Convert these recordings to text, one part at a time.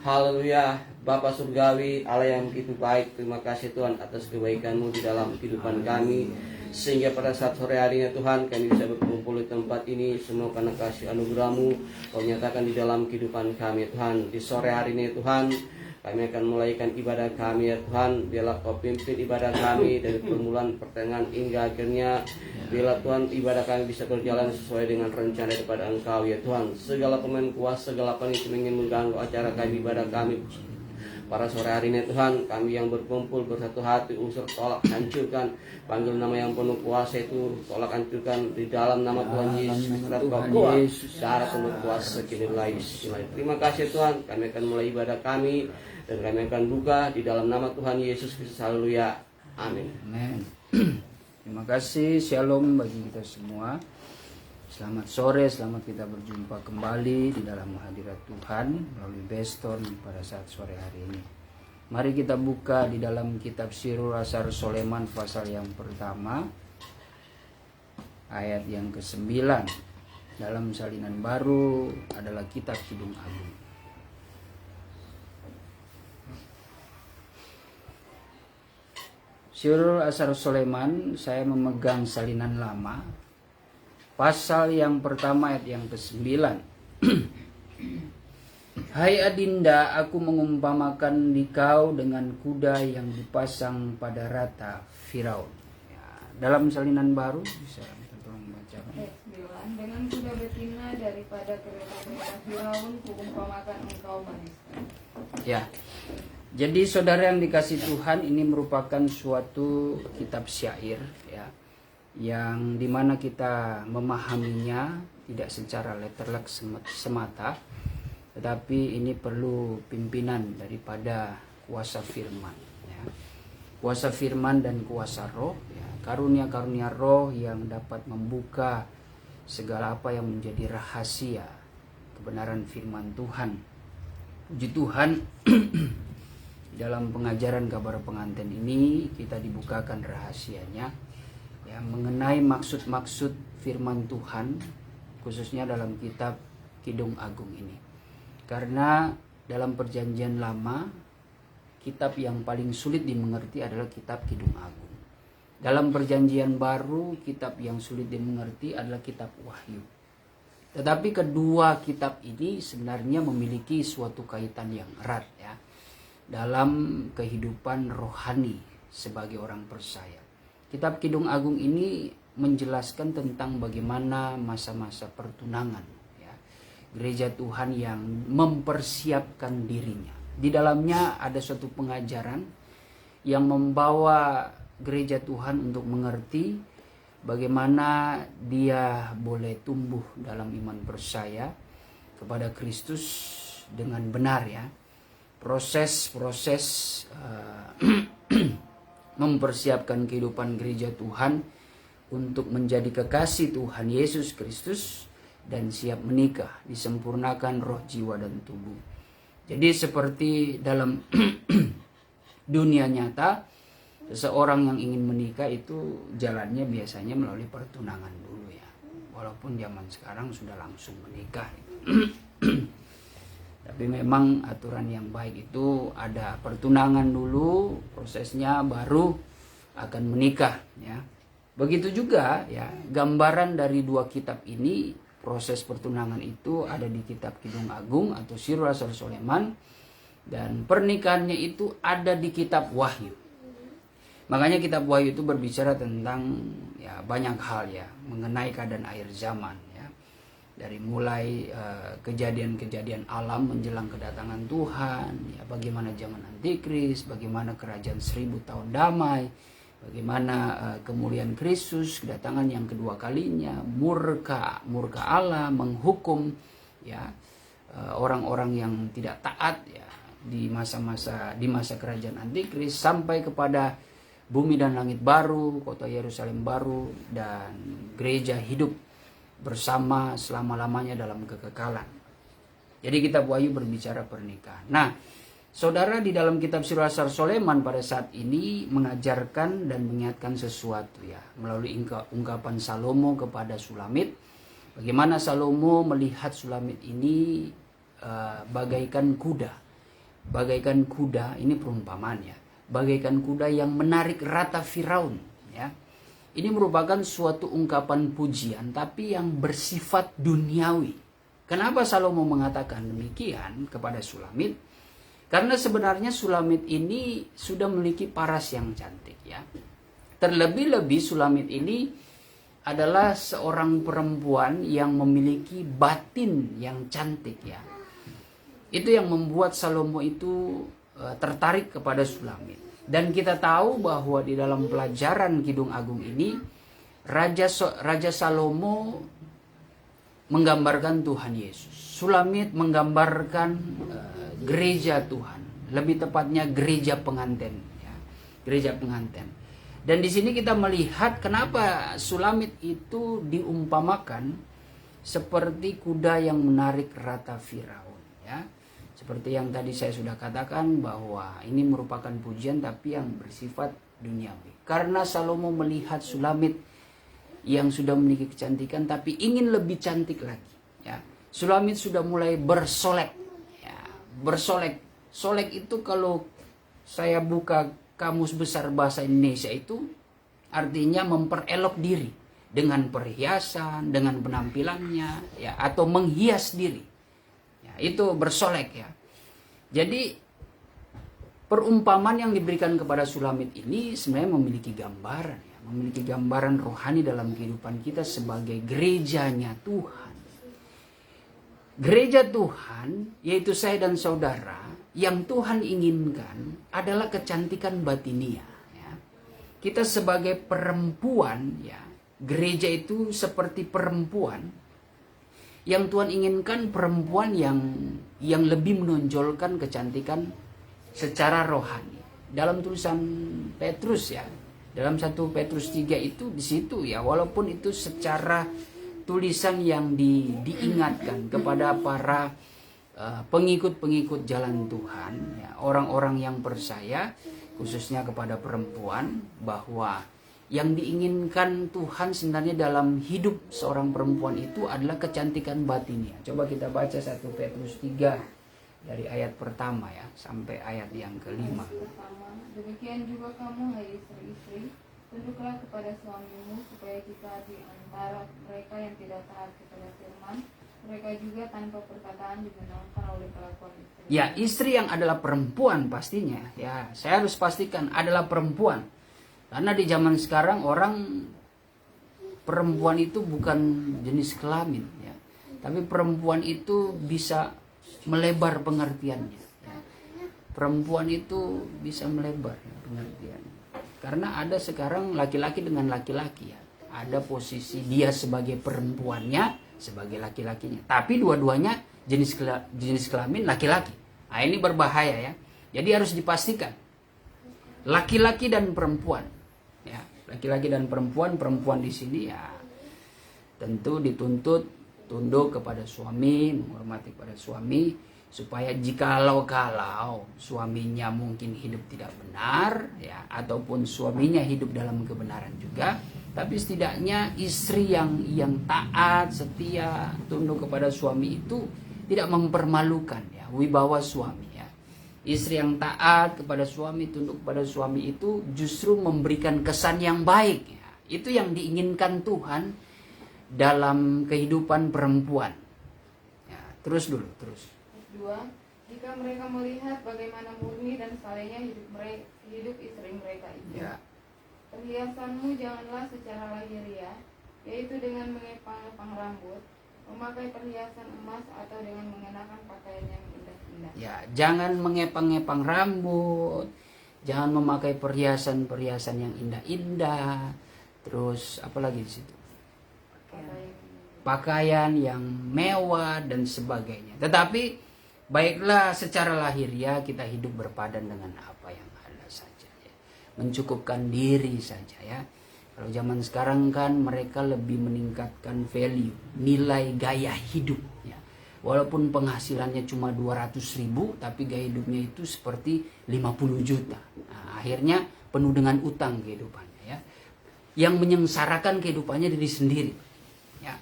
Haleluya, Bapa Surgawi, Allah yang begitu baik. Terima kasih Tuhan atas kebaikan-Mu di dalam kehidupan kami. Sehingga pada saat sore hari ini Tuhan, kami bisa berkumpul di tempat ini. Semua karena kasih anugerah-Mu Kau nyatakan di dalam kehidupan kami Tuhan. Di sore hari ini Tuhan, kami akan mulaikan ibadah kami ya Tuhan. Biarlah Kau pimpin ibadah kami dari permulaan, pertengahan hingga akhirnya. Biarlah Tuhan ibadah kami bisa berjalan sesuai dengan rencana daripada Engkau ya Tuhan. Segala pemain kuasa, segala panitia ingin mengganggu acara kami, ibadah kami pada sore hari ini Tuhan, kami yang berkumpul bersatu hati, usir, tolak, hancurkan. Panggil nama yang penuh kuasa itu, tolak, hancurkan di dalam nama Tuhan Yesus. Kau kuat, darah penuh kuasa kini lagi. Terima kasih Tuhan, kami akan mulai ibadah kami dan kami akan buka di dalam nama Tuhan Yesus Kristus. Haleluya, amin. Amin. Terima kasih, shalom bagi kita semua. Selamat sore, selamat kita berjumpa kembali di dalam hadirat Tuhan melalui Beston pada saat sore hari ini. Mari kita buka di dalam kitab Sirul Asar Soleman pasal yang pertama, ayat yang ke-9. Dalam salinan baru adalah kitab Kidung Agung. Sirul Asar Soleman, saya memegang salinan lama. Pasal yang pertama ayat yang ke-9. Hai Adinda, aku mengumpamakan dikau dengan kuda yang dipasang pada rata Firaun. Ya, dalam salinan baru bisa tolong baca. Dengan kuda betina daripada kereta-kereta Firaun, kuumpamakan engkau manusia. Ya. Jadi saudara yang dikasih Tuhan, ini merupakan suatu kitab syair ya, yang dimana kita memahaminya tidak secara letterlek semata, tetapi ini perlu pimpinan daripada kuasa firman ya. Kuasa firman dan kuasa roh ya. Karunia-karunia roh yang dapat membuka segala apa yang menjadi rahasia kebenaran firman Tuhan. Puji Tuhan. Dalam pengajaran kabar pengantin ini kita dibukakan rahasianya ya, mengenai maksud-maksud firman Tuhan, khususnya dalam kitab Kidung Agung ini. Karena dalam perjanjian lama, kitab yang paling sulit dimengerti adalah kitab Kidung Agung. Dalam perjanjian baru, kitab yang sulit dimengerti adalah kitab Wahyu. Tetapi kedua kitab ini sebenarnya memiliki suatu kaitan yang erat ya, dalam kehidupan rohani sebagai orang percaya. Kitab Kidung Agung ini menjelaskan tentang bagaimana masa-masa pertunangan ya, gereja Tuhan yang mempersiapkan dirinya. Di dalamnya ada suatu pengajaran yang membawa gereja Tuhan untuk mengerti bagaimana dia boleh tumbuh dalam iman percaya kepada Kristus dengan benar ya. Proses-proses mempersiapkan kehidupan gereja Tuhan untuk menjadi kekasih Tuhan Yesus Kristus dan siap menikah, disempurnakan roh, jiwa, dan tubuh. Jadi seperti dalam dunia nyata, seseorang yang ingin menikah itu jalannya biasanya melalui pertunangan dulu ya. Walaupun zaman sekarang sudah langsung menikah. Tapi memang aturan yang baik itu ada pertunangan dulu, prosesnya baru akan menikah ya. Begitu juga ya, gambaran dari dua kitab ini, proses pertunangan itu ada di kitab Kidung Agung atau Sirul Asar Soleman, dan pernikahannya itu ada di kitab Wahyu. Makanya kitab Wahyu itu berbicara tentang ya banyak hal ya, mengenai keadaan akhir zaman. Dari mulai kejadian-kejadian alam menjelang kedatangan Tuhan, ya, bagaimana zaman antikris, bagaimana kerajaan 1000 tahun damai, bagaimana kemuliaan Kristus, kedatangan yang kedua kalinya, murka Allah menghukum ya orang-orang yang tidak taat ya di masa kerajaan antikris, sampai kepada bumi dan langit baru, kota Yerusalem baru, dan gereja hidup bersama selama-lamanya dalam kekekalan. Jadi kitab Wahyu berbicara pernikahan. Nah, saudara, di dalam kitab Sirul Asar Soleman pada saat ini mengajarkan dan mengingatkan sesuatu ya, melalui ungkapan Salomo kepada Sulamit, bagaimana Salomo melihat Sulamit ini bagaikan kuda bagaikan kuda, ini perumpamaan ya, bagaikan kuda yang menarik rata Firaun ya. Ini merupakan suatu ungkapan pujian tapi yang bersifat duniawi. Kenapa Salomo mengatakan demikian kepada Sulamit? Karena sebenarnya Sulamit ini sudah memiliki paras yang cantik ya. Terlebih-lebih Sulamit ini adalah seorang perempuan yang memiliki batin yang cantik ya. Itu yang membuat Salomo itu tertarik kepada Sulamit. Dan kita tahu bahwa di dalam pelajaran Kidung Agung ini Raja Salomo menggambarkan Tuhan Yesus. Sulamit menggambarkan gereja Tuhan, lebih tepatnya gereja pengantin ya. Gereja pengantin. Dan di sini kita melihat kenapa Sulamit itu diumpamakan seperti kuda yang menarik rata Firaun ya. Seperti yang tadi saya sudah katakan bahwa ini merupakan pujian tapi yang bersifat duniawi. Karena Salomo melihat Sulamit yang sudah memiliki kecantikan tapi ingin lebih cantik lagi ya. Sulamit sudah mulai bersolek ya, bersolek. Solek itu kalau saya buka Kamus Besar Bahasa Indonesia itu artinya memperelok diri dengan perhiasan, dengan penampilannya ya, atau menghias diri. Itu bersolek ya. Jadi perumpamaan yang diberikan kepada Sulamit ini sebenarnya memiliki gambaran ya, memiliki gambaran rohani dalam kehidupan kita sebagai gerejanya Tuhan. Gereja Tuhan, yaitu saya dan saudara, yang Tuhan inginkan adalah kecantikan batinia ya. Kita sebagai perempuan ya, gereja itu seperti perempuan. Yang Tuhan inginkan perempuan yang lebih menonjolkan kecantikan secara rohani. Dalam tulisan Petrus ya, dalam 1 Petrus 3 itu di situ ya, walaupun itu secara tulisan yang diingatkan kepada para pengikut-pengikut jalan Tuhan ya, orang-orang yang percaya, khususnya kepada perempuan, bahwa yang diinginkan Tuhan sebenarnya dalam hidup seorang perempuan itu adalah kecantikan batinnya. Coba kita baca 1 Petrus 3 dari ayat pertama ya sampai ayat yang kelima. Demikian juga kamu, hai istri-istri, tunduklah kepada suamimu, supaya jika di antara mereka yang tidak taat kepada firman, mereka juga tanpa perkataan dibenarkan oleh kelakuan istri. Ya, istri yang adalah perempuan pastinya ya. Saya harus pastikan adalah perempuan. Karena di zaman sekarang orang perempuan itu bukan jenis kelamin ya. Tapi perempuan itu bisa melebar pengertiannya ya. Perempuan itu bisa melebar pengertiannya. Karena ada sekarang laki-laki dengan laki-laki ya. Ada posisi dia sebagai perempuannya, sebagai laki-lakinya. Tapi dua-duanya jenis kelamin laki-laki. Nah, ini berbahaya ya. Jadi harus dipastikan laki-laki dan perempuan. Ya, laki-laki dan perempuan di sini ya tentu dituntut tunduk kepada suami, menghormati kepada suami, supaya jikalau suaminya mungkin hidup tidak benar ya, ataupun suaminya hidup dalam kebenaran juga, tapi setidaknya istri yang taat, setia, tunduk kepada suami itu tidak mempermalukan ya wibawa suami. Istri yang taat kepada suami, tunduk kepada suami itu justru memberikan kesan yang baik ya. Itu yang diinginkan Tuhan dalam kehidupan perempuan ya. Terus. 2. Jika mereka melihat bagaimana murni dan salehnya hidup istri mereka itu ya. Perhiasanmu janganlah secara lahiriah, yaitu dengan mengepang-epang rambut, memakai perhiasan emas, atau dengan mengenakan pakaian yang indah-indah. Ya, jangan mengepang-epang rambut, jangan memakai perhiasan-perhiasan yang indah-indah. Terus apa lagi di situ? Pakaian yang mewah dan sebagainya. Tetapi baiklah secara lahiriah kita hidup berpadan dengan apa yang ada saja ya. Mencukupkan diri saja ya. Kalau zaman sekarang kan mereka lebih meningkatkan value, nilai gaya hidup ya. Walaupun penghasilannya cuma 200.000, tapi gaya hidupnya itu seperti 50 juta. Nah, akhirnya penuh dengan utang kehidupannya ya. Yang menyengsarakan kehidupannya diri sendiri. Ya.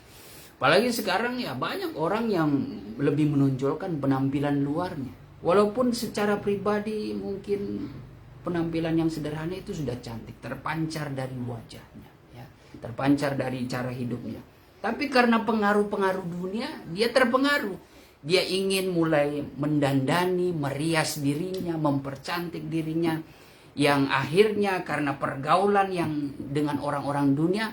Apalagi sekarang ya banyak orang yang lebih menonjolkan penampilan luarnya. Walaupun secara pribadi mungkin penampilan yang sederhana itu sudah cantik, terpancar dari wajahnya, ya, terpancar dari cara hidupnya. Tapi karena pengaruh-pengaruh dunia, dia terpengaruh. Dia ingin mulai mendandani, merias dirinya, mempercantik dirinya, yang akhirnya karena pergaulan yang dengan orang-orang dunia,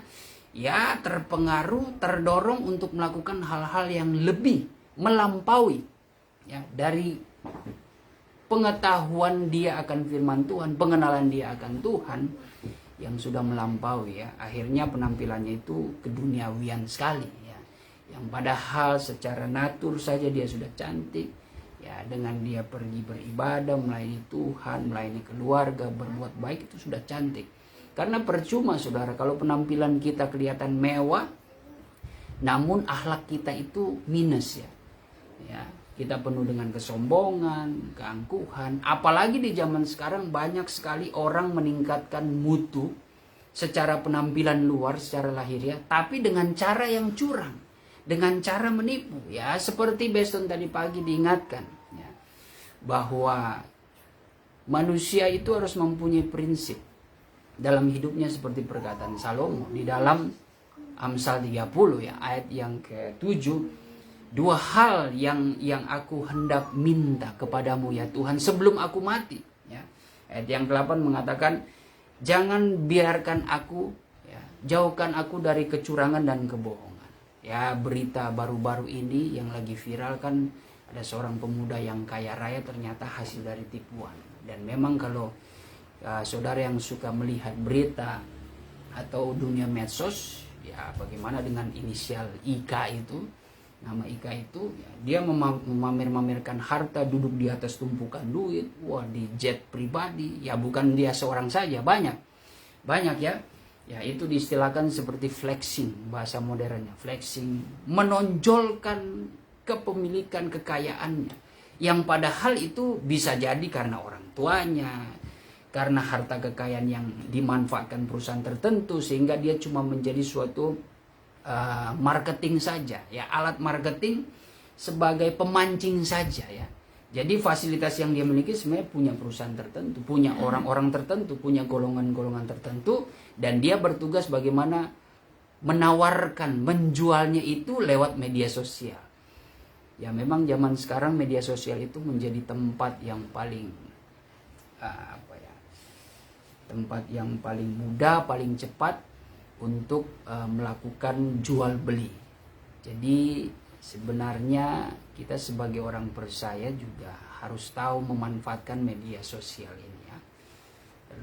ya terpengaruh, terdorong untuk melakukan hal-hal yang lebih melampaui, ya, dari pengetahuan dia akan firman Tuhan, pengenalan dia akan Tuhan yang sudah melampaui, ya. Akhirnya penampilannya itu keduniawian sekali, ya. Yang padahal secara natur saja dia sudah cantik, ya, dengan dia pergi beribadah, melayani Tuhan, melayani keluarga, berbuat baik itu sudah cantik. Karena percuma saudara kalau penampilan kita kelihatan mewah, namun akhlak kita itu minus, ya. Ya, kita penuh dengan kesombongan, keangkuhan. Apalagi di zaman sekarang banyak sekali orang meningkatkan mutu secara penampilan luar, secara lahiriah, tapi dengan cara yang curang, dengan cara menipu, ya. Seperti Beston tadi pagi diingatkan, ya, bahwa manusia itu harus mempunyai prinsip dalam hidupnya seperti perkataan Salomo di dalam Amsal 30, ya, ayat yang ke-7. Dua hal yang aku hendak minta kepadamu ya Tuhan sebelum aku mati, ya. Ayat yang ke-8 mengatakan, jangan biarkan aku, ya, jauhkan aku dari kecurangan dan kebohongan. Ya, berita baru-baru ini yang lagi viral kan, ada seorang pemuda yang kaya raya ternyata hasil dari tipuan. Dan memang kalau saudara yang suka melihat berita atau dunia medsos, ya, bagaimana dengan inisial IK itu, nama Ika itu, ya, dia memamer-mamerkan harta, duduk di atas tumpukan duit, wah, di jet pribadi, ya, bukan dia seorang saja, banyak ya, ya, itu diistilahkan seperti flexing, bahasa modernnya, flexing, menonjolkan kepemilikan kekayaannya, yang padahal itu bisa jadi karena orang tuanya, karena harta kekayaan yang dimanfaatkan perusahaan tertentu, sehingga dia cuma menjadi suatu marketing saja, ya, alat marketing sebagai pemancing saja, ya. Jadi fasilitas yang dia miliki sebenarnya punya perusahaan tertentu, punya orang-orang tertentu, punya golongan-golongan tertentu, dan dia bertugas bagaimana menawarkan, menjualnya itu lewat media sosial. Ya, memang zaman sekarang media sosial itu menjadi tempat yang paling tempat yang paling mudah, paling cepat untuk melakukan jual beli. Jadi sebenarnya kita sebagai orang percaya juga harus tahu memanfaatkan media sosial ini, ya.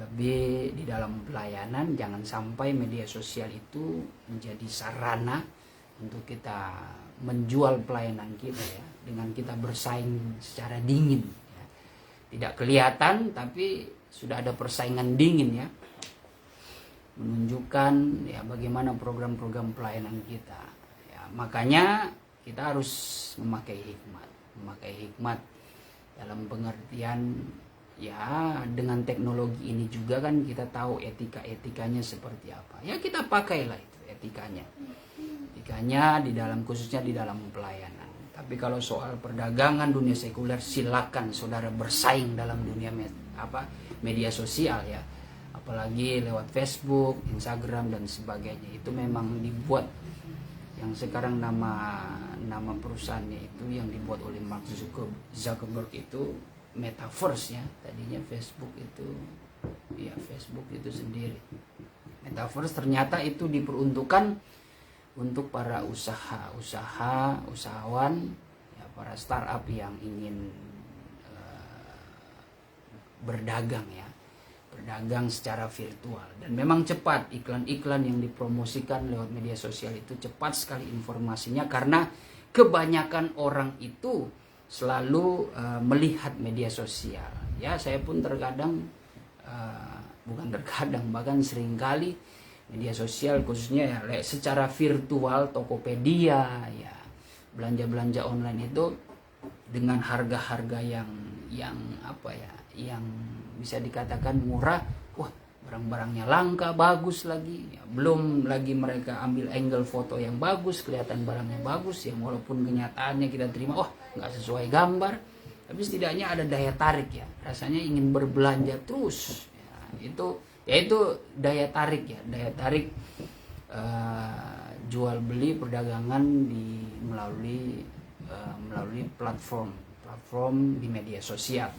Lebih di dalam pelayanan, jangan sampai media sosial itu menjadi sarana untuk kita menjual pelayanan kita, ya, dengan kita bersaing secara dingin, ya. Tidak kelihatan tapi sudah ada persaingan dingin, ya, menunjukkan, ya, bagaimana program-program pelayanan kita, ya. Makanya kita harus memakai hikmat dalam pengertian, ya, dengan teknologi ini juga kan kita tahu etikanya seperti apa, ya, kita pakailah itu etikanya di dalam, khususnya di dalam pelayanan. Tapi kalau soal perdagangan dunia sekuler, silakan saudara bersaing dalam dunia media sosial, ya, apalagi lewat Facebook, Instagram dan sebagainya. Itu memang dibuat, yang sekarang nama perusahaannya itu yang dibuat oleh Mark Zuckerberg itu metaverse, ya. Tadinya Facebook itu, ya, Facebook itu sendiri. Metaverse ternyata itu diperuntukkan untuk para usahawan, ya, para startup yang ingin berdagang, ya, berdagang secara virtual. Dan memang cepat iklan-iklan yang dipromosikan lewat media sosial itu cepat sekali informasinya, karena kebanyakan orang itu selalu melihat media sosial, ya. Saya pun terkadang bahkan seringkali media sosial, khususnya, ya, secara virtual, Tokopedia, ya, belanja online itu dengan harga-harga yang bisa dikatakan murah, wah, barang-barangnya langka, bagus lagi, ya. Belum lagi mereka ambil angle foto yang bagus, kelihatan barangnya bagus, yang walaupun kenyataannya kita terima, wah, nggak sesuai gambar, tapi setidaknya ada daya tarik ya, rasanya ingin berbelanja terus ya, itu daya tarik ya, daya tarik jual beli perdagangan melalui platform di media sosial.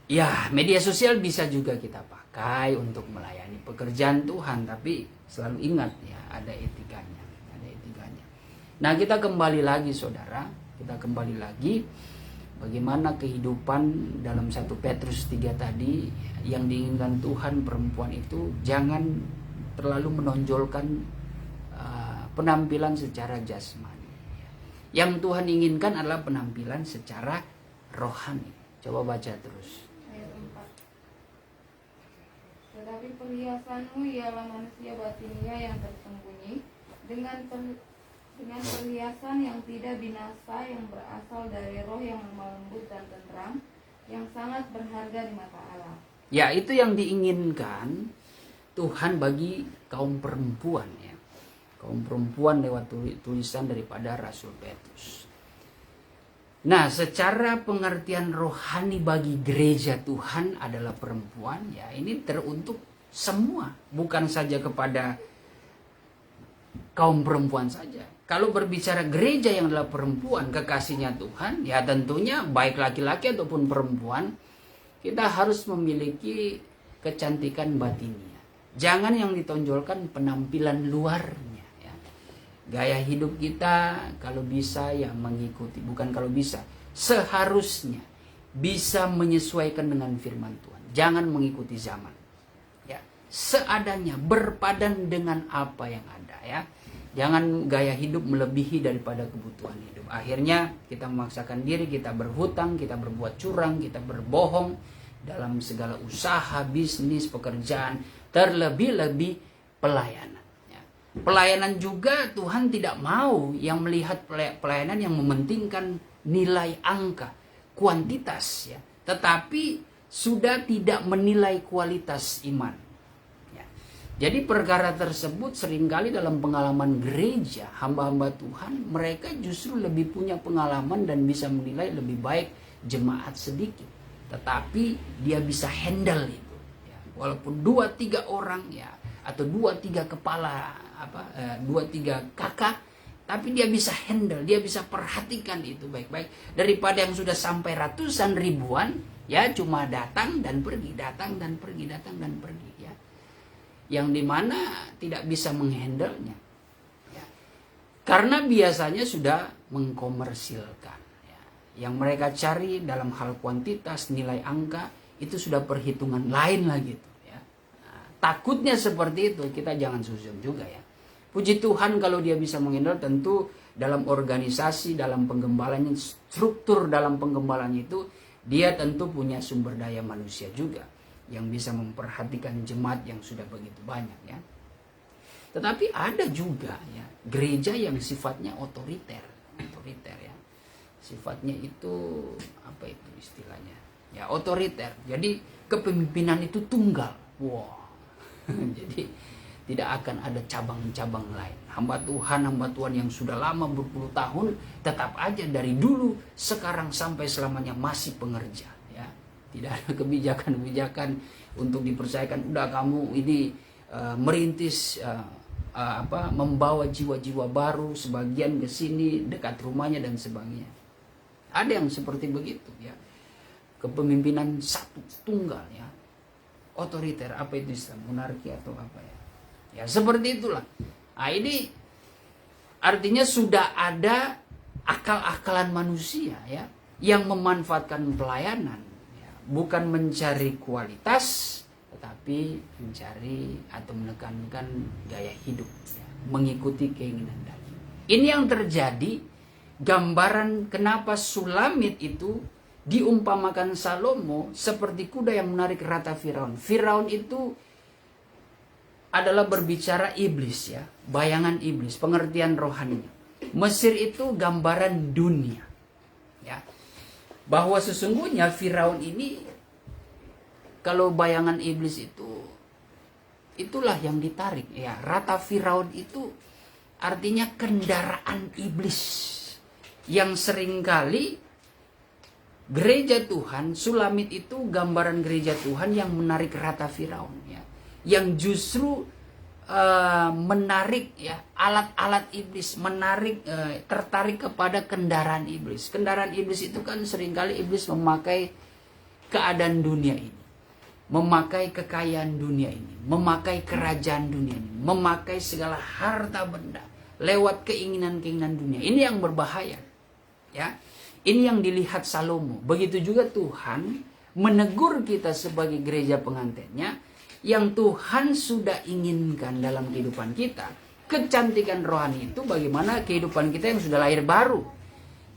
Ya, media sosial bisa juga kita pakai untuk melayani pekerjaan Tuhan, tapi selalu ingat ya, ada etikanya, ada etikanya. Nah, kita kembali lagi saudara, bagaimana kehidupan dalam 1 Petrus 3 tadi yang diinginkan Tuhan. Perempuan itu jangan terlalu menonjolkan penampilan secara jasmani. Yang Tuhan inginkan adalah penampilan secara rohani. Coba baca terus. Ayat 4. Tetapi perhiasanmu ialah manusia batinia yang tersembunyi dengan perhiasan yang tidak binasa, yang berasal dari roh yang lemah lembut dan tenteram, yang sangat berharga di mata Allah. Ya, itu yang diinginkan Tuhan bagi kaum perempuan ya. Kaum perempuan lewat tulisan daripada Rasul Petrus. Nah, secara pengertian rohani bagi gereja Tuhan adalah perempuan ya, ini teruntuk semua, bukan saja kepada kaum perempuan saja. Kalau berbicara gereja yang adalah perempuan, kekasihnya Tuhan, ya tentunya baik laki-laki ataupun perempuan, kita harus memiliki kecantikan batinnya. Jangan yang ditonjolkan penampilan luarnya ya. Gaya hidup kita kalau bisa ya mengikuti, bukan kalau bisa, seharusnya bisa menyesuaikan dengan firman Tuhan. Jangan mengikuti zaman. Ya, seadanya, berpadan dengan apa yang ada ya. Jangan gaya hidup melebihi daripada kebutuhan hidup. Akhirnya kita memaksakan diri, kita berhutang, kita berbuat curang, kita berbohong dalam segala usaha, bisnis, pekerjaan, terlebih-lebih pelayanan. Ya. Pelayanan juga Tuhan tidak mau yang melihat pelayanan yang mementingkan nilai angka, kuantitas ya, tetapi sudah tidak menilai kualitas iman. Jadi perkara tersebut seringkali dalam pengalaman gereja, hamba-hamba Tuhan, mereka justru lebih punya pengalaman dan bisa menilai lebih baik jemaat sedikit. Tetapi dia bisa handle itu. Ya, walaupun 2-3 orang ya, atau 2-3 kepala, 2-3 kakak, tapi dia bisa handle, dia bisa perhatikan itu baik-baik. Daripada yang sudah sampai ratusan ribuan, ya cuma datang dan pergi, datang dan pergi, datang dan pergi. Ya. Yang dimana tidak bisa menghandlenya ya. Karena biasanya sudah mengkomersilkan ya. Yang mereka cari dalam hal kuantitas, nilai angka, itu sudah perhitungan lain lagi tuh, ya. Nah, takutnya seperti itu, kita jangan suzon juga ya. Puji Tuhan kalau dia bisa menghandle, tentu dalam organisasi, dalam penggembalanya, struktur dalam penggembalanya itu, dia tentu punya sumber daya manusia juga yang bisa memperhatikan jemaat yang sudah begitu banyak ya. Tetapi ada juga ya gereja yang sifatnya otoriter ya. Sifatnya itu apa itu istilahnya? Ya otoriter. Jadi kepemimpinan itu tunggal. Wow. Jadi tidak akan ada cabang-cabang lain. Hamba Tuhan yang sudah lama berpuluh tahun tetap aja dari dulu sekarang sampai selamanya masih pengerja. Tidak ada kebijakan-kebijakan untuk dipercayakan. Udah kamu ini merintis membawa jiwa-jiwa baru, sebagian ke sini dekat rumahnya dan sebagainya. Ada yang seperti begitu ya. Kepemimpinan satu tunggal ya. Otoriter, apa itu istilah? Monarki atau apa ya? Ya seperti itulah. Nah ini artinya sudah ada akal-akalan manusia ya yang memanfaatkan pelayanan. Bukan mencari kualitas, tetapi mencari atau menekankan gaya hidup, ya, mengikuti keinginan daging. Ini yang terjadi, gambaran kenapa Sulamit itu diumpamakan Salomo seperti kuda yang menarik rata Firaun. Firaun itu adalah berbicara iblis ya, bayangan iblis, pengertian rohaninya. Mesir itu gambaran dunia, ya. Bahwa sesungguhnya Firaun ini kalau bayangan iblis itu itulah yang ditarik ya. Rata Firaun itu artinya kendaraan iblis yang seringkali Gereja Tuhan, Sulamit itu gambaran gereja Tuhan yang menarik rata Firaun, ya, yang justru menarik ya alat-alat iblis, menarik tertarik kepada kendaraan iblis. Kendaraan iblis itu kan seringkali iblis memakai keadaan dunia ini, memakai kekayaan dunia ini, memakai kerajaan dunia ini, memakai segala harta benda lewat keinginan-keinginan dunia. Ini yang berbahaya, ya. Ini yang dilihat Salomo. Begitu juga Tuhan menegur kita sebagai gereja pengantinnya, yang Tuhan sudah inginkan dalam kehidupan kita. Kecantikan rohani itu bagaimana kehidupan kita yang sudah lahir baru.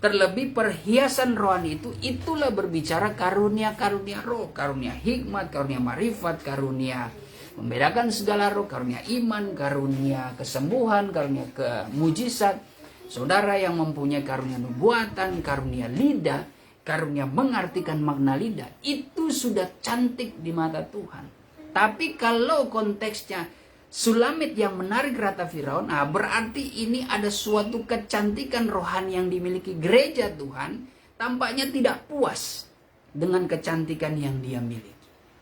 Terlebih perhiasan rohani itu, itulah berbicara karunia-karunia roh. Karunia hikmat, karunia marifat, karunia membedakan segala roh, karunia iman, karunia kesembuhan, karunia kemujizat. Saudara yang mempunyai karunia nubuatan, karunia lidah, karunia mengartikan makna lidah, itu sudah cantik di mata Tuhan. Tapi kalau konteksnya Sulamit yang menarik rata Firaun, berarti ini ada suatu kecantikan rohani yang dimiliki gereja Tuhan, tampaknya tidak puas dengan kecantikan yang dia miliki.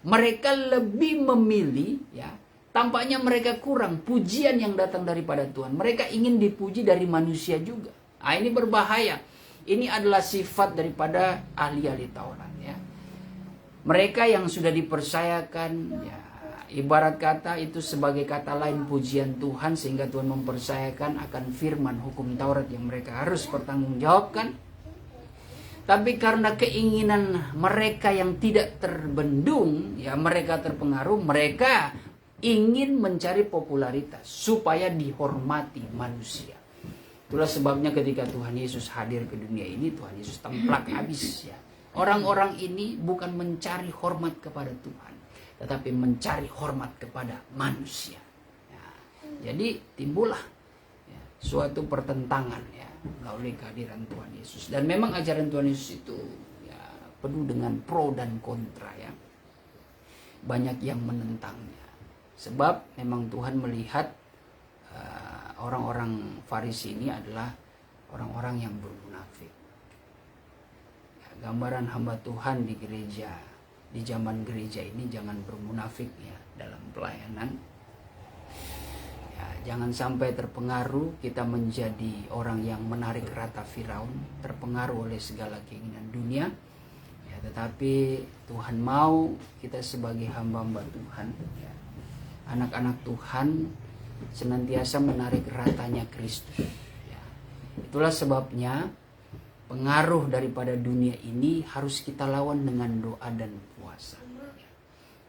Mereka lebih memilih, ya, tampaknya mereka kurang pujian yang datang daripada Tuhan. Mereka ingin dipuji dari manusia juga. Ini berbahaya. Ini adalah sifat daripada ahli-ahli Taurat, ya. Mereka yang sudah dipercayakan, ya, ibarat kata itu sebagai kata lain pujian Tuhan, sehingga Tuhan mempercayakan akan firman hukum Taurat yang mereka harus pertanggungjawabkan. Tapi karena keinginan mereka yang tidak terbendung, ya, mereka terpengaruh, mereka ingin mencari popularitas supaya dihormati manusia. Itulah sebabnya ketika Tuhan Yesus hadir ke dunia ini, Tuhan Yesus templak habis, ya. Orang-orang ini bukan mencari hormat kepada Tuhan, tetapi mencari hormat kepada manusia. Ya, jadi timbullah, ya, suatu pertentangan, ya, melalui kehadiran Tuhan Yesus. Dan memang ajaran Tuhan Yesus itu, ya, penuh dengan pro dan kontra, ya. Banyak yang menentangnya. Sebab memang Tuhan melihat orang-orang Farisi ini adalah orang-orang yang bermunafik. Gambaran hamba Tuhan di gereja, di zaman gereja ini, jangan bermunafik, ya, dalam pelayanan. Ya, jangan sampai terpengaruh kita menjadi orang yang menarik rata Firaun, terpengaruh oleh segala keinginan dunia. Ya, tetapi Tuhan mau kita sebagai hamba-hamba Tuhan, ya, anak-anak Tuhan senantiasa menarik ratanya Kristus. Ya. Itulah sebabnya pengaruh daripada dunia ini harus kita lawan dengan doa dan puasa.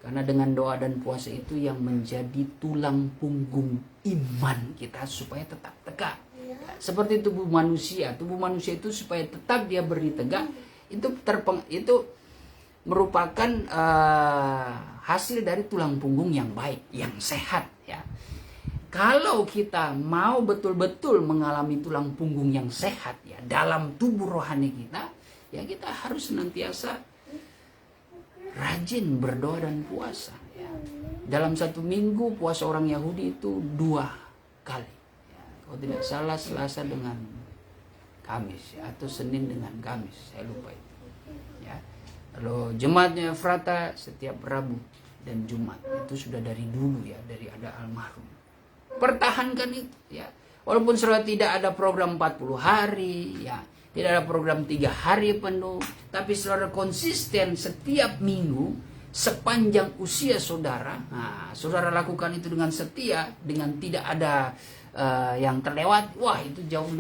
Karena dengan doa dan puasa itu yang menjadi tulang punggung iman kita supaya tetap tegak. Ya, seperti tubuh manusia itu supaya tetap dia berdiri tegak, itu merupakan hasil dari tulang punggung yang baik, yang sehat, ya. Kalau kita mau betul-betul mengalami tulang punggung yang sehat, ya, dalam tubuh rohani kita, ya, kita harus senantiasa rajin berdoa dan puasa, ya. Dalam satu minggu puasa orang Yahudi itu 2 kali, ya. Kalau tidak salah Selasa dengan Kamis, ya, atau Senin dengan Kamis, saya lupa itu, ya. Kalau jemaatnya Frata setiap Rabu dan Jumat, itu sudah dari dulu, ya, dari ada almarhum. Pertahankan itu, ya. Walaupun saudara tidak ada program 40 hari, ya, tidak ada program 3 hari penuh, tapi saudara konsisten setiap minggu sepanjang usia saudara. Nah, saudara lakukan itu dengan setia, dengan tidak ada yang terlewat. Wah, itu jauh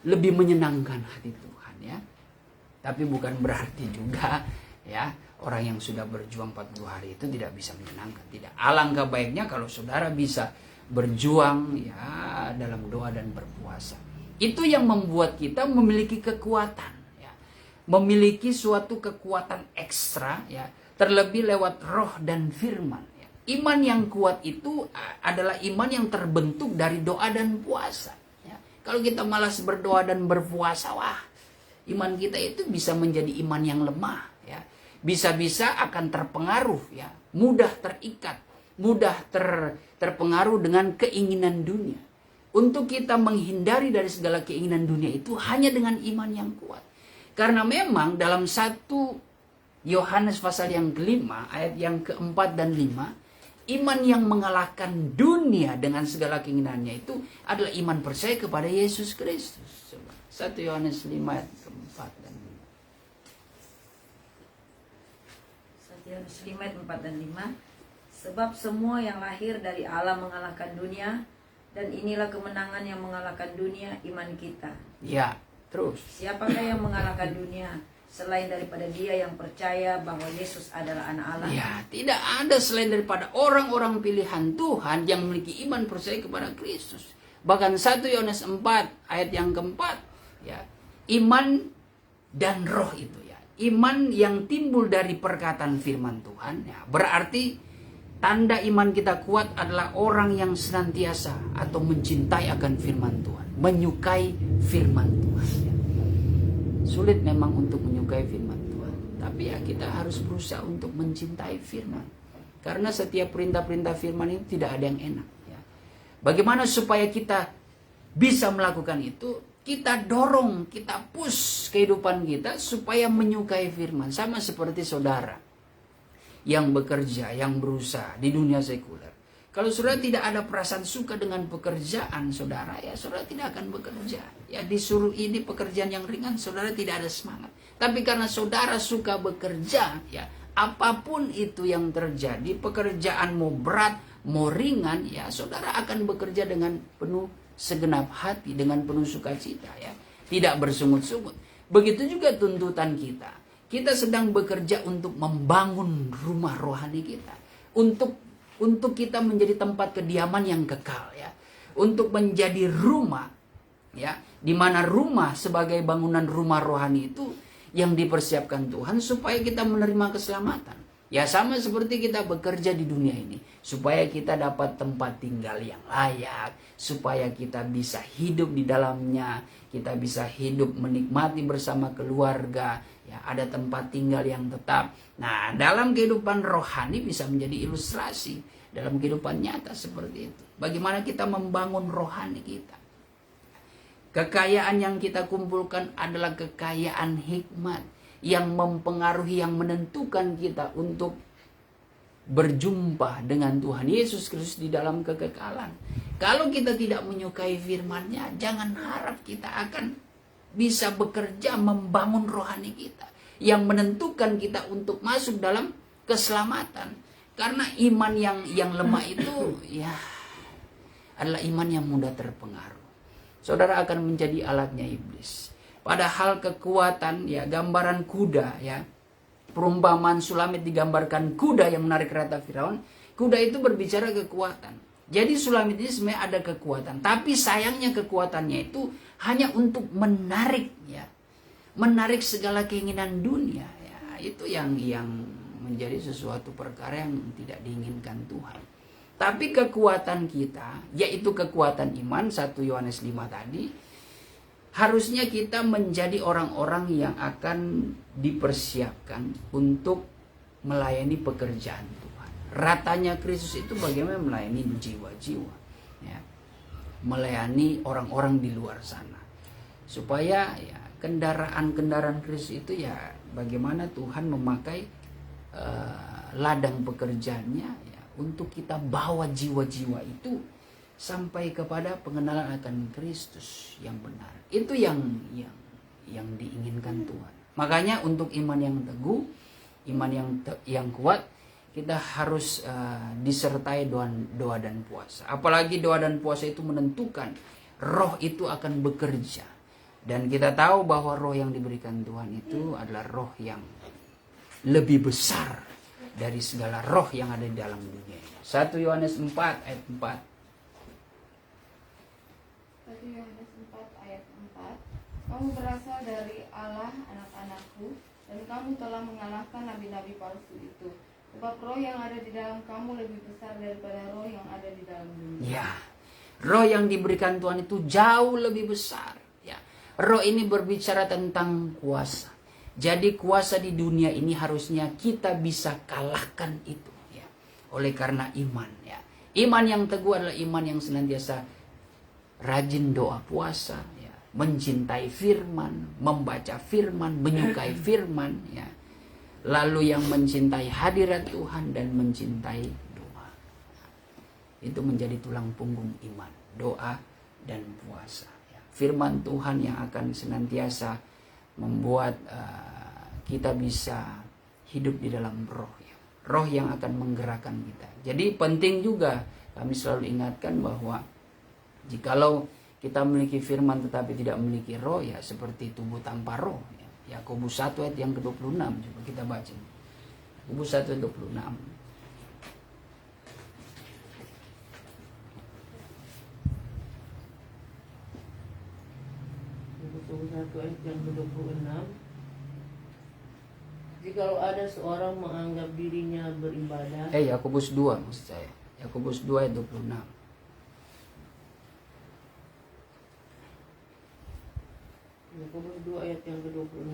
lebih menyenangkan hati Tuhan, ya. Tapi bukan berarti juga, ya, orang yang sudah berjuang 40 hari itu tidak bisa menyenangkan. Tidak. Alangkah baiknya kalau saudara bisa berjuang, ya, dalam doa dan berpuasa. Itu yang membuat kita memiliki kekuatan, ya. Memiliki suatu kekuatan ekstra, ya, terlebih lewat roh dan firman, ya. Iman yang kuat itu adalah iman yang terbentuk dari doa dan puasa, ya. Kalau kita malas berdoa dan berpuasa, wah, iman kita itu bisa menjadi iman yang lemah, ya. Bisa-bisa akan terpengaruh, ya, mudah terikat, mudah terpengaruh dengan keinginan dunia. Untuk kita menghindari dari segala keinginan dunia itu hanya dengan iman yang kuat. Karena memang dalam 1 Yohanes pasal yang kelima, ayat yang keempat dan 5, iman yang mengalahkan dunia dengan segala keinginannya itu adalah iman percaya kepada Yesus Kristus. 1 Yohanes 5 ayat keempat dan 5. 1 Yohanes 5 ayat 4 dan 5. Sebab semua yang lahir dari Allah mengalahkan dunia, dan inilah kemenangan yang mengalahkan dunia, iman kita. Ya, terus. Siapakah yang mengalahkan dunia selain daripada dia yang percaya bahwa Yesus adalah anak Allah? Ya, tidak ada selain daripada orang-orang pilihan Tuhan yang memiliki iman percaya kepada Kristus. Bahkan 1 Yohanes 4 ayat yang keempat, ya, iman dan roh itu ya. Iman yang timbul dari perkataan firman Tuhan, ya, berarti tanda iman kita kuat adalah orang yang senantiasa atau mencintai akan firman Tuhan, menyukai firman Tuhan. Ya. Sulit memang untuk menyukai firman Tuhan, tapi ya kita harus berusaha untuk mencintai firman. Karena setiap perintah-perintah firman itu tidak ada yang enak. Ya. Bagaimana supaya kita bisa melakukan itu? Kita dorong, kita push kehidupan kita supaya menyukai firman. Sama seperti saudara yang bekerja, yang berusaha di dunia sekuler. Kalau saudara tidak ada perasaan suka dengan pekerjaan saudara, ya saudara tidak akan bekerja. Ya disuruh ini pekerjaan yang ringan, saudara tidak ada semangat. Tapi karena saudara suka bekerja, ya apapun itu yang terjadi, pekerjaan mau berat, mau ringan, ya saudara akan bekerja dengan penuh segenap hati, dengan penuh sukacita, ya. Tidak bersungut-sungut. Begitu juga tuntutan kita. Kita sedang bekerja untuk membangun rumah rohani kita. Untuk kita menjadi tempat kediaman yang kekal, ya. Untuk menjadi rumah, ya, di mana rumah sebagai bangunan rumah rohani itu yang dipersiapkan Tuhan supaya kita menerima keselamatan. Ya sama seperti kita bekerja di dunia ini supaya kita dapat tempat tinggal yang layak, supaya kita bisa hidup di dalamnya, kita bisa hidup menikmati bersama keluarga, ya ada tempat tinggal yang tetap. Nah, dalam kehidupan rohani bisa menjadi ilustrasi dalam kehidupan nyata seperti itu. Bagaimana kita membangun rohani kita? Kekayaan yang kita kumpulkan adalah kekayaan hikmat yang mempengaruhi, yang menentukan kita untuk berjumpa dengan Tuhan Yesus Kristus di dalam kekekalan. Kalau kita tidak menyukai firman-Nya, jangan harap kita akan bisa bekerja membangun rohani kita yang menentukan kita untuk masuk dalam keselamatan. Karena iman yang lemah itu ya adalah iman yang mudah terpengaruh. Saudara akan menjadi alatnya iblis. Padahal kekuatan, ya gambaran kuda, ya perumpamaan Sulamit digambarkan kuda yang menarik kereta Firaun. Kuda itu berbicara kekuatan. Jadi Sulamit ini sebenarnya ada kekuatan, tapi sayangnya kekuatannya itu hanya untuk menarik, ya menarik segala keinginan dunia. Ya, itu yang menjadi sesuatu perkara yang tidak diinginkan Tuhan. Tapi kekuatan kita, yaitu kekuatan iman, 1 Yohanes 5 tadi, harusnya kita menjadi orang-orang yang akan dipersiapkan untuk melayani pekerjaan Tuhan. Ratanya Kristus itu bagaimana melayani jiwa-jiwa, ya, melayani orang-orang di luar sana. Supaya ya kendaraan-kendaraan Kristus itu ya bagaimana Tuhan memakai ladang pekerjaannya ya, untuk kita bawa jiwa-jiwa itu sampai kepada pengenalan akan Kristus yang benar. Itu yang diinginkan Tuhan. Makanya untuk iman yang teguh, iman yang kuat, kita harus disertai doa dan puasa. Apalagi doa dan puasa itu menentukan roh itu akan bekerja. Dan kita tahu bahwa roh yang diberikan Tuhan itu adalah roh yang lebih besar dari segala roh yang ada di dalam dunia. 1 Yohanes 4 ayat 4. 1 Yohanes 4 ayat 4. Kamu berasal dari Allah, anak-anakku, dan kamu telah mengalahkan nabi-nabi palsu itu. Sebab roh yang ada di dalam kamu lebih besar daripada roh yang ada di dalam dunia. Ya, roh yang diberikan Tuhan itu jauh lebih besar. Ya, roh ini berbicara tentang kuasa. Jadi kuasa di dunia ini harusnya kita bisa kalahkan itu. Ya, oleh karena iman. Ya, iman yang teguh adalah iman yang senantiasa rajin doa puasa, ya, mencintai firman, membaca firman, menyukai firman, ya. Lalu yang mencintai hadirat Tuhan dan mencintai doa. Itu menjadi tulang punggung iman, doa dan puasa. Ya. Firman Tuhan yang akan senantiasa membuat kita bisa hidup di dalam roh, ya. Roh yang akan menggerakkan kita. Jadi penting juga kami selalu ingatkan bahwa jikalau kita memiliki firman tetapi tidak memiliki roh, ya seperti tubuh tanpa roh. Ya. Yakobus 1 ayat yang ke-26, coba kita baca. Yakobus 1 ayat 26. Yakobus 1 ayat yang ke-26. Jikalau ada seorang menganggap dirinya beribadah, Yakobus 2 maksud saya. Yakobus 2 ayat 26. Yakobus 2 ayat yang ke-26.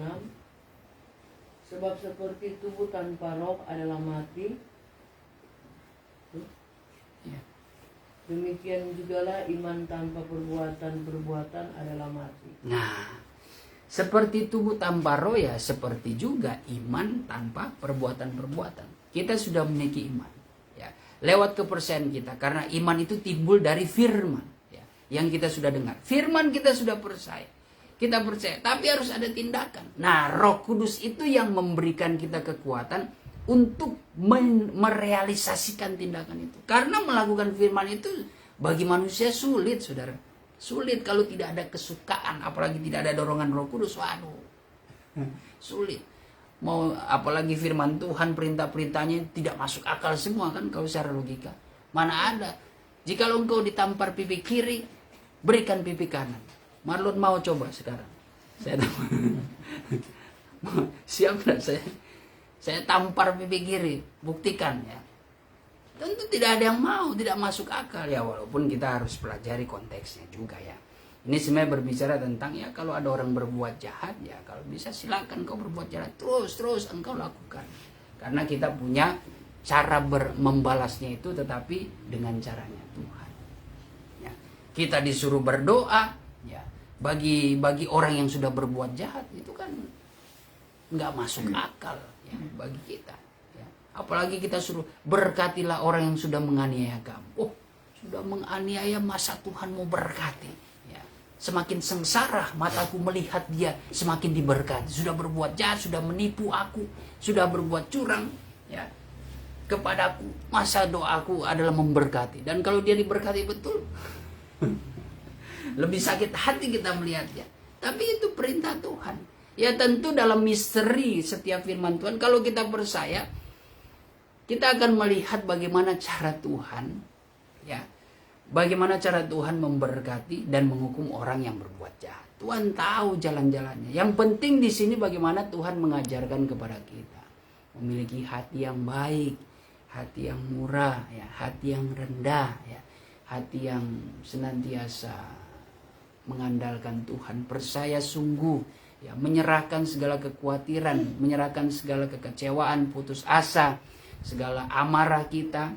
Sebab seperti tubuh tanpa roh adalah mati, Ya. demikian jugalah iman tanpa perbuatan adalah mati. Nah, seperti tubuh tanpa roh, ya seperti juga iman tanpa perbuatan-perbuatan. Kita sudah memiliki iman, ya, lewat kepercayaan kita, karena iman itu timbul dari firman, ya, yang kita sudah dengar. Firman kita sudah percaya, kita percaya, tapi harus ada tindakan. Nah, Roh Kudus itu yang memberikan kita kekuatan untuk merealisasikan tindakan itu. Karena melakukan firman itu bagi manusia sulit, saudara. Sulit kalau tidak ada kesukaan, apalagi tidak ada dorongan Roh Kudus. Waduh, sulit. Mau apalagi firman Tuhan, perintah-perintahnya tidak masuk akal semua kan kalau secara logika. Mana ada? Jikalau engkau ditampar pipi kiri, berikan pipi kanan. Marlon mau coba sekarang? Saya siap enggak saya tampar pipi kiri, buktikan, ya. Tentu tidak ada yang mau, tidak masuk akal, ya, walaupun kita harus pelajari konteksnya juga, ya. Ini sebenarnya berbicara tentang, ya, kalau ada orang berbuat jahat, ya kalau bisa silakan kau berbuat jahat, terus engkau lakukan. Karena kita punya cara membalasnya itu, tetapi dengan caranya Tuhan. Ya. Kita disuruh berdoa, ya. Bagi orang yang sudah berbuat jahat itu kan nggak masuk akal, ya, bagi kita. Ya. Apalagi kita suruh berkatilah orang yang sudah menganiaya kamu. Oh, sudah menganiaya, masa Tuhan mau berkati? Ya. Semakin sengsara mataku melihat dia, semakin diberkati. Sudah berbuat jahat, sudah menipu aku, sudah berbuat curang, ya, kepadaku. Masa doaku adalah memberkati? Dan kalau dia diberkati betul, lebih sakit hati kita melihatnya. Tapi itu perintah Tuhan. Ya, tentu dalam misteri setiap firman Tuhan, kalau kita percaya, kita akan melihat bagaimana cara Tuhan, ya, bagaimana cara Tuhan memberkati dan menghukum orang yang berbuat jahat. Tuhan tahu jalan-jalannya. Yang penting di sini bagaimana Tuhan mengajarkan kepada kita memiliki hati yang baik, hati yang murah, ya, hati yang rendah, ya, hati yang senantiasa mengandalkan Tuhan, percaya sungguh, ya, menyerahkan segala kekhawatiran, menyerahkan segala kekecewaan, putus asa, segala amarah kita,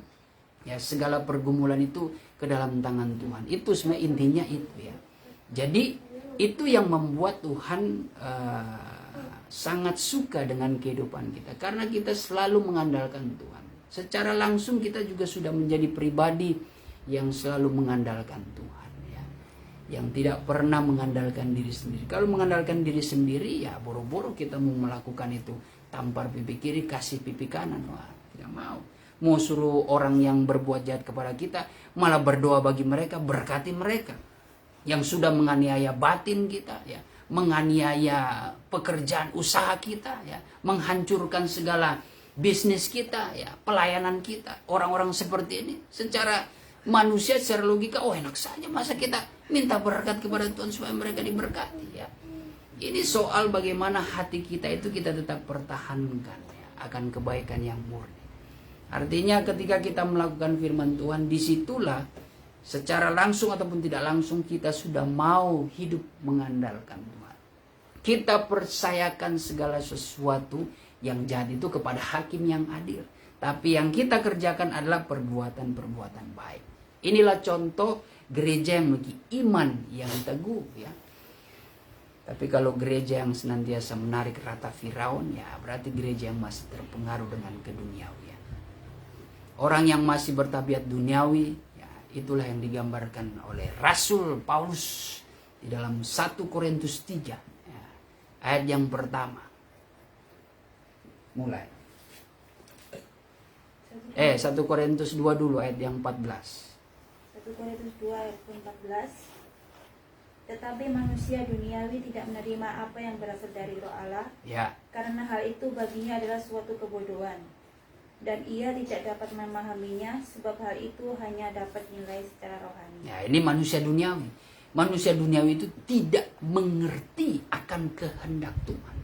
ya, segala pergumulan itu ke dalam tangan Tuhan. Itu sebenarnya intinya itu, ya. Jadi itu yang membuat Tuhan sangat suka dengan kehidupan kita, karena kita selalu mengandalkan Tuhan. Secara langsung kita juga sudah menjadi pribadi yang selalu mengandalkan Tuhan, yang tidak pernah mengandalkan diri sendiri. Kalau mengandalkan diri sendiri, ya boro-boro kita mau melakukan itu, tampar pipi kiri, kasih pipi kanan. Wah, tidak mau. Mau suruh orang yang berbuat jahat kepada kita, malah berdoa bagi mereka, berkati mereka. Yang sudah menganiaya batin kita, ya, menganiaya pekerjaan usaha kita, ya, menghancurkan segala bisnis kita, ya, pelayanan kita. Orang-orang seperti ini secara manusia, secara logika, oh enak saja, masa kita minta berkat kepada Tuhan supaya mereka diberkati, ya. Ini soal bagaimana hati kita itu kita tetap pertahankan, ya, akan kebaikan yang murni. Artinya ketika kita melakukan firman Tuhan, disitulah secara langsung ataupun tidak langsung kita sudah mau hidup mengandalkan Tuhan. Kita percayakan segala sesuatu yang jahat itu kepada hakim yang adil. Tapi yang kita kerjakan adalah perbuatan-perbuatan baik. Inilah contoh gereja yang memiliki iman yang teguh, ya. Tapi kalau gereja yang senantiasa menarik rata Firaun, ya berarti gereja yang masih terpengaruh dengan keduniawian. Orang yang masih bertabiat duniawi, ya itulah yang digambarkan oleh Rasul Paulus di dalam 1 Korintus 3, ya, ayat yang pertama. Mulai. 1 Korintus 2 dulu ayat yang 14. 1 Korintus 2 ayat 14. Tetapi manusia duniawi tidak menerima apa yang berasal dari Roh Allah, Ya, karena hal itu baginya adalah suatu kebodohan, dan ia tidak dapat memahaminya, sebab hal itu hanya dapat dinilai secara rohani. ya ini manusia duniawi. Manusia duniawi itu tidak mengerti akan kehendak Tuhan.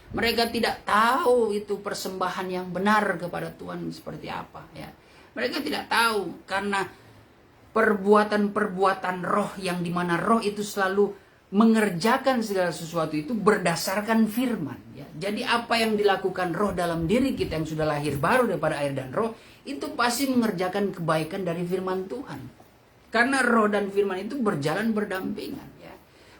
Mereka tidak tahu itu persembahan yang benar kepada Tuhan seperti apa, ya. Mereka tidak tahu karena perbuatan-perbuatan roh yang dimana roh itu selalu mengerjakan segala sesuatu itu berdasarkan firman, ya. Jadi apa yang dilakukan roh dalam diri kita yang sudah lahir baru daripada air dan roh itu pasti mengerjakan kebaikan dari firman Tuhan. Karena roh dan firman itu berjalan berdampingan, ya.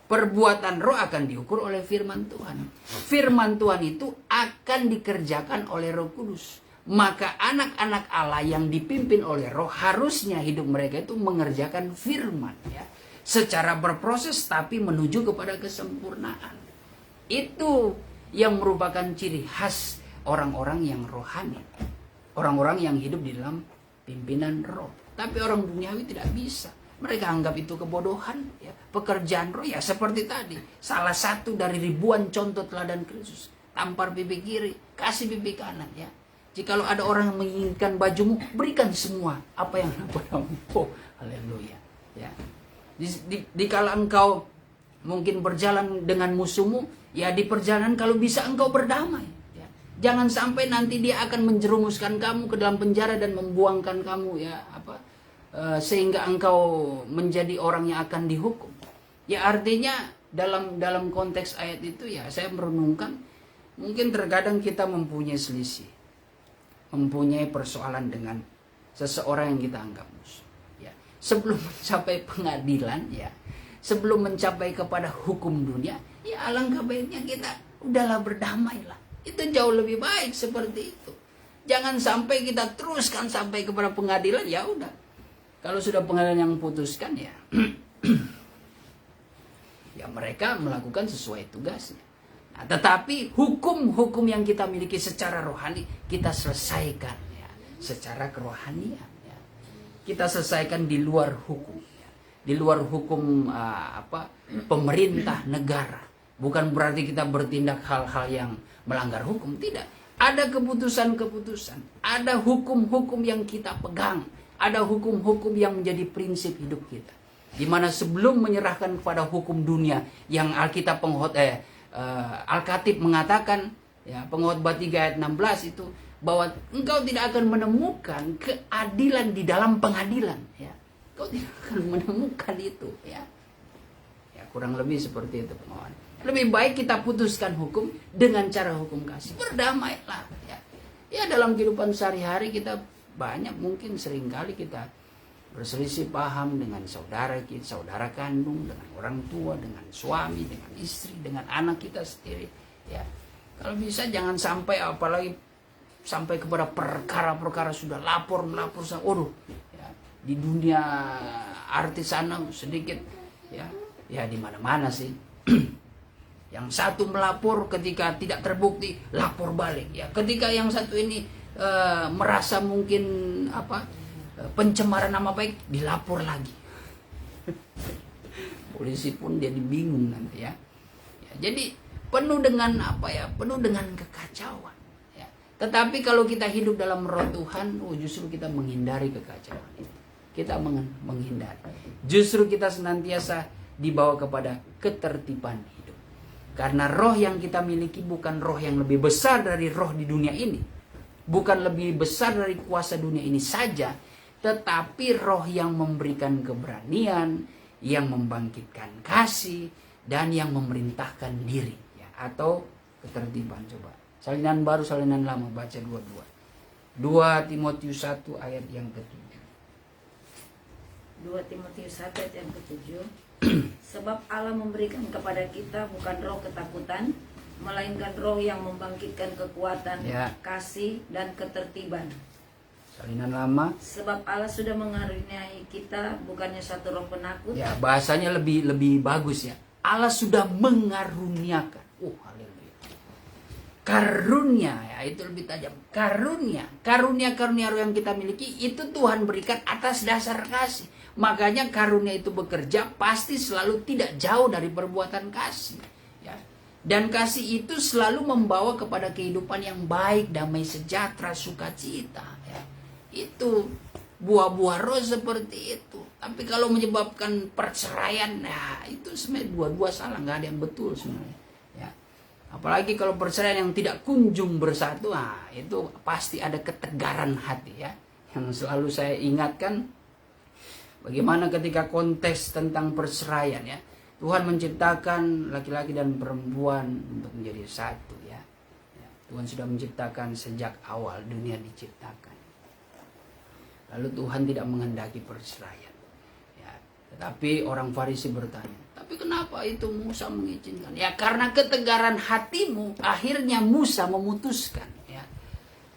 Perbuatan roh akan diukur oleh firman Tuhan. Firman Tuhan itu akan dikerjakan oleh Roh Kudus. Maka anak-anak Allah yang dipimpin oleh roh harusnya hidup mereka itu mengerjakan firman, ya, secara berproses tapi menuju kepada kesempurnaan. Itu yang merupakan ciri khas orang-orang yang rohani, orang-orang yang hidup di dalam pimpinan roh. Tapi orang duniawi tidak bisa. Mereka anggap itu kebodohan, ya. Pekerjaan roh ya seperti tadi, salah satu dari ribuan contoh teladan Kristus. Tampar pipi kiri, kasih pipi kanan, ya. Jikalau ada orang yang menginginkan bajumu, berikan semua apa yang ada padamu. Oh, haleluya. Ya. Dikala engkau mungkin berjalan dengan musuhmu, ya di perjalanan kalau bisa engkau berdamai. Ya. Jangan sampai nanti dia akan menjerumuskan kamu ke dalam penjara dan membuangkan kamu, ya sehingga engkau menjadi orang yang akan dihukum. Ya artinya dalam konteks ayat itu, ya saya merenungkan, mungkin terkadang kita mempunyai selisih, mempunyai persoalan dengan seseorang yang kita anggap musuh, ya. Sebelum mencapai pengadilan, ya, sebelum mencapai kepada hukum dunia, ya alangkah baiknya kita udahlah berdamailah. Itu jauh lebih baik seperti itu. Jangan sampai kita teruskan sampai kepada pengadilan, ya udah. Kalau sudah pengadilan yang putuskan, ya ya mereka melakukan sesuai tugasnya. Nah, tetapi hukum-hukum yang kita miliki secara rohani kita selesaikan, ya, secara kerohanian, ya. Kita selesaikan di luar hukum, ya. Di luar hukum pemerintah negara. Bukan berarti kita bertindak hal-hal yang melanggar hukum, tidak. Ada keputusan-keputusan, ada hukum-hukum yang kita pegang, ada hukum-hukum yang menjadi prinsip hidup kita. Di mana sebelum menyerahkan kepada hukum dunia yang Alkitab Al-Khatib mengatakan, ya, Pengkhotbah 3 ayat 16 itu, bahwa engkau tidak akan menemukan keadilan di dalam pengadilan, ya. Engkau tidak akan menemukan itu, ya. Ya kurang lebih seperti itu pemohon. Lebih baik kita putuskan hukum dengan cara hukum kasih. Berdamailah, ya. Ya dalam kehidupan sehari-hari kita banyak mungkin seringkali kita berselisih paham dengan saudara kita, saudara kandung, dengan orang tua, dengan suami, dengan istri, dengan anak kita sendiri, ya. Kalau bisa jangan sampai, apalagi sampai kepada perkara-perkara sudah melapor, waduh, ya, di dunia artis sana sedikit, ya di mana-mana sih. Yang satu melapor, ketika tidak terbukti lapor balik, ya. Ketika yang satu ini merasa mungkin pencemaran nama baik, dilapor lagi. Polisi pun jadi bingung nanti, ya. Jadi penuh dengan penuh dengan kekacauan, ya. Tetapi kalau kita hidup dalam roh Tuhan, justru kita menghindari kekacauan itu. Kita menghindari. Justru kita senantiasa dibawa kepada ketertiban hidup. Karena roh yang kita miliki bukan roh yang lebih besar dari roh di dunia ini. Bukan lebih besar dari kuasa dunia ini saja, tetapi roh yang memberikan keberanian, yang membangkitkan kasih, dan yang memerintahkan diri, ya, atau ketertiban. Coba salinan baru, salinan lama, baca dua-dua. 2 Timotius 1 ayat yang ke-7. 2 Timotius 1 ayat yang ke-7. Sebab Allah memberikan kepada kita bukan roh ketakutan, melainkan roh yang membangkitkan kekuatan, Ya. kasih, dan ketertiban. Salinan lama. Sebab Allah sudah mengaruniai kita bukannya satu roh penakut, Ya, bahasanya lebih bagus ya. Allah sudah mengaruniakan. Haleluya. Karunia ya, itu lebih tajam. Karunia roh yang kita miliki itu Tuhan berikan atas dasar kasih. Makanya karunia itu bekerja pasti selalu tidak jauh dari perbuatan kasih. Ya. Dan kasih itu selalu membawa kepada kehidupan yang baik, damai sejahtera, sukacita. Ya. Itu buah-buah roh seperti itu. Tapi kalau menyebabkan perceraian, nah itu sebenarnya dua-dua salah, nggak ada yang betul sebenarnya. Ya. Apalagi kalau perceraian yang tidak kunjung bersatu, nah itu pasti ada ketegaran hati ya. Yang selalu saya ingatkan, bagaimana ketika konteks tentang perceraian ya, Tuhan menciptakan laki-laki dan perempuan untuk menjadi satu ya. Tuhan sudah menciptakan sejak awal dunia diciptakan. Lalu Tuhan tidak menghendaki perceraian. Ya, tetapi orang Farisi bertanya, tapi kenapa itu Musa mengizinkan? Ya karena ketegaran hatimu, akhirnya Musa memutuskan ya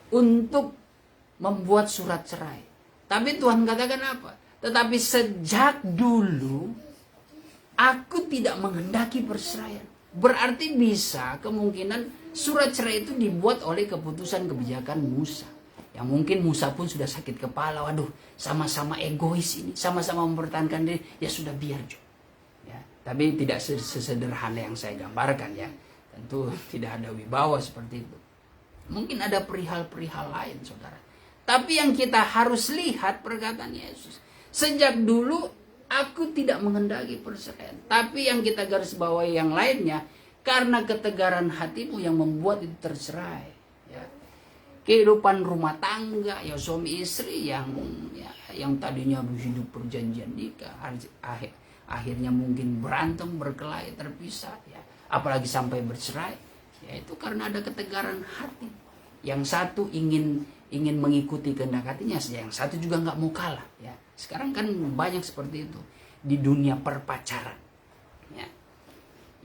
untuk membuat surat cerai. Tapi Tuhan katakan apa? Tetapi sejak dulu aku tidak menghendaki perceraian. Berarti bisa kemungkinan surat cerai itu dibuat oleh keputusan kebijakan Musa. Yang mungkin Musa pun sudah sakit kepala, waduh sama-sama egois ini, sama-sama mempertahankan diri, ya sudah biar Jo. Ya, tapi tidak sesederhana yang saya gambarkan ya. Tentu tidak ada wibawa seperti itu. Mungkin ada perihal-perihal lain saudara. Tapi yang kita harus lihat perkataan Yesus. Sejak dulu aku tidak menghendaki perceraian. Tapi yang kita garis bawahi yang lainnya, karena ketegaran hatimu yang membuat itu tercerai. Ya. Kehidupan rumah tangga, ya suami istri yang tadinya hidup perjanjian nikah, akhirnya mungkin berantem, berkelahi, terpisah, ya. Apalagi sampai bercerai, ya itu karena ada ketegaran hati. Yang satu ingin mengikuti kehendak hatinya, yang satu juga nggak mau kalah. Ya. Sekarang kan banyak seperti itu di dunia perpacaran. Ya.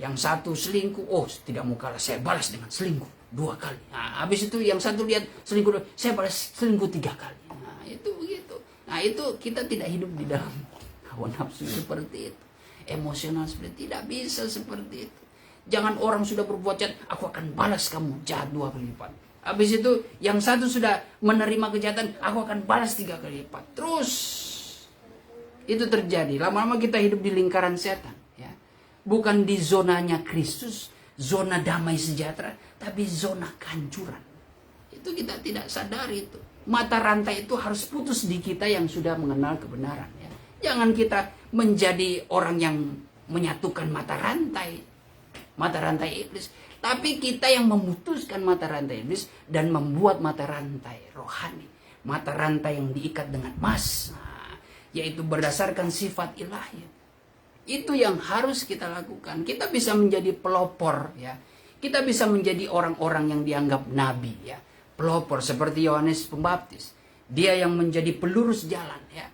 Yang satu selingkuh, tidak mau kalah, saya balas dengan selingkuh 2 kali. Nah, habis itu yang satu lihat selingkuh, saya balas selingkuh 3 kali. Nah, itu begitu. Nah, itu kita tidak hidup di dalam hawa nafsu seperti itu. Emosional seperti itu. Tidak bisa seperti itu. Jangan orang sudah berbuat jahat, aku akan balas kamu jahat 2 kali lipat. Habis itu yang satu sudah menerima kejahatan, aku akan balas 3 kali lipat. Terus itu terjadi. Lama-lama kita hidup di lingkaran setan. Ya. Bukan di zonanya Kristus, zona damai sejahtera, tapi zona kehancuran. Itu kita tidak sadari itu. Mata rantai itu harus putus di kita yang sudah mengenal kebenaran. Ya. Jangan kita menjadi orang yang menyatukan mata rantai iblis. Tapi kita yang memutuskan mata rantai iblis dan membuat mata rantai rohani. Mata rantai yang diikat dengan emas. Yaitu berdasarkan sifat ilahi. Itu yang harus kita lakukan. Kita bisa menjadi pelopor ya. Kita bisa menjadi orang-orang yang dianggap nabi ya. Pelopor seperti Yohanes Pembaptis. Dia yang menjadi pelurus jalan ya.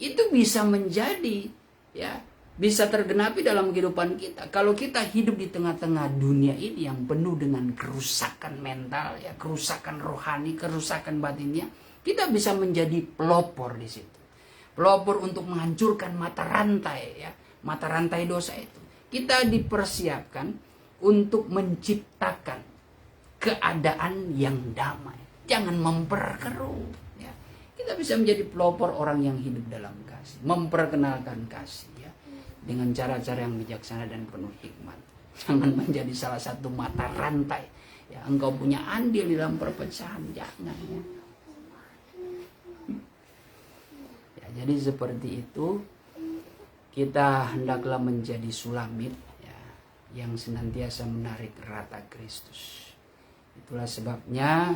Itu bisa menjadi ya, bisa tergenapi dalam kehidupan kita. Kalau kita hidup di tengah-tengah dunia ini yang penuh dengan kerusakan mental ya, kerusakan rohani, kerusakan batinnya, kita bisa menjadi pelopor di situ. Pelopor untuk menghancurkan mata rantai ya, mata rantai dosa itu. Kita dipersiapkan untuk menciptakan keadaan yang damai. Jangan memperkeruh ya. Kita bisa menjadi pelopor orang yang hidup dalam kasih, memperkenalkan kasih ya, dengan cara-cara yang bijaksana dan penuh hikmat. Jangan menjadi salah satu mata rantai ya, engkau punya andil di dalam perpecahan, jangan ya. Jadi seperti itu, kita hendaklah menjadi sulamit ya, yang senantiasa menarik rata Kristus. Itulah sebabnya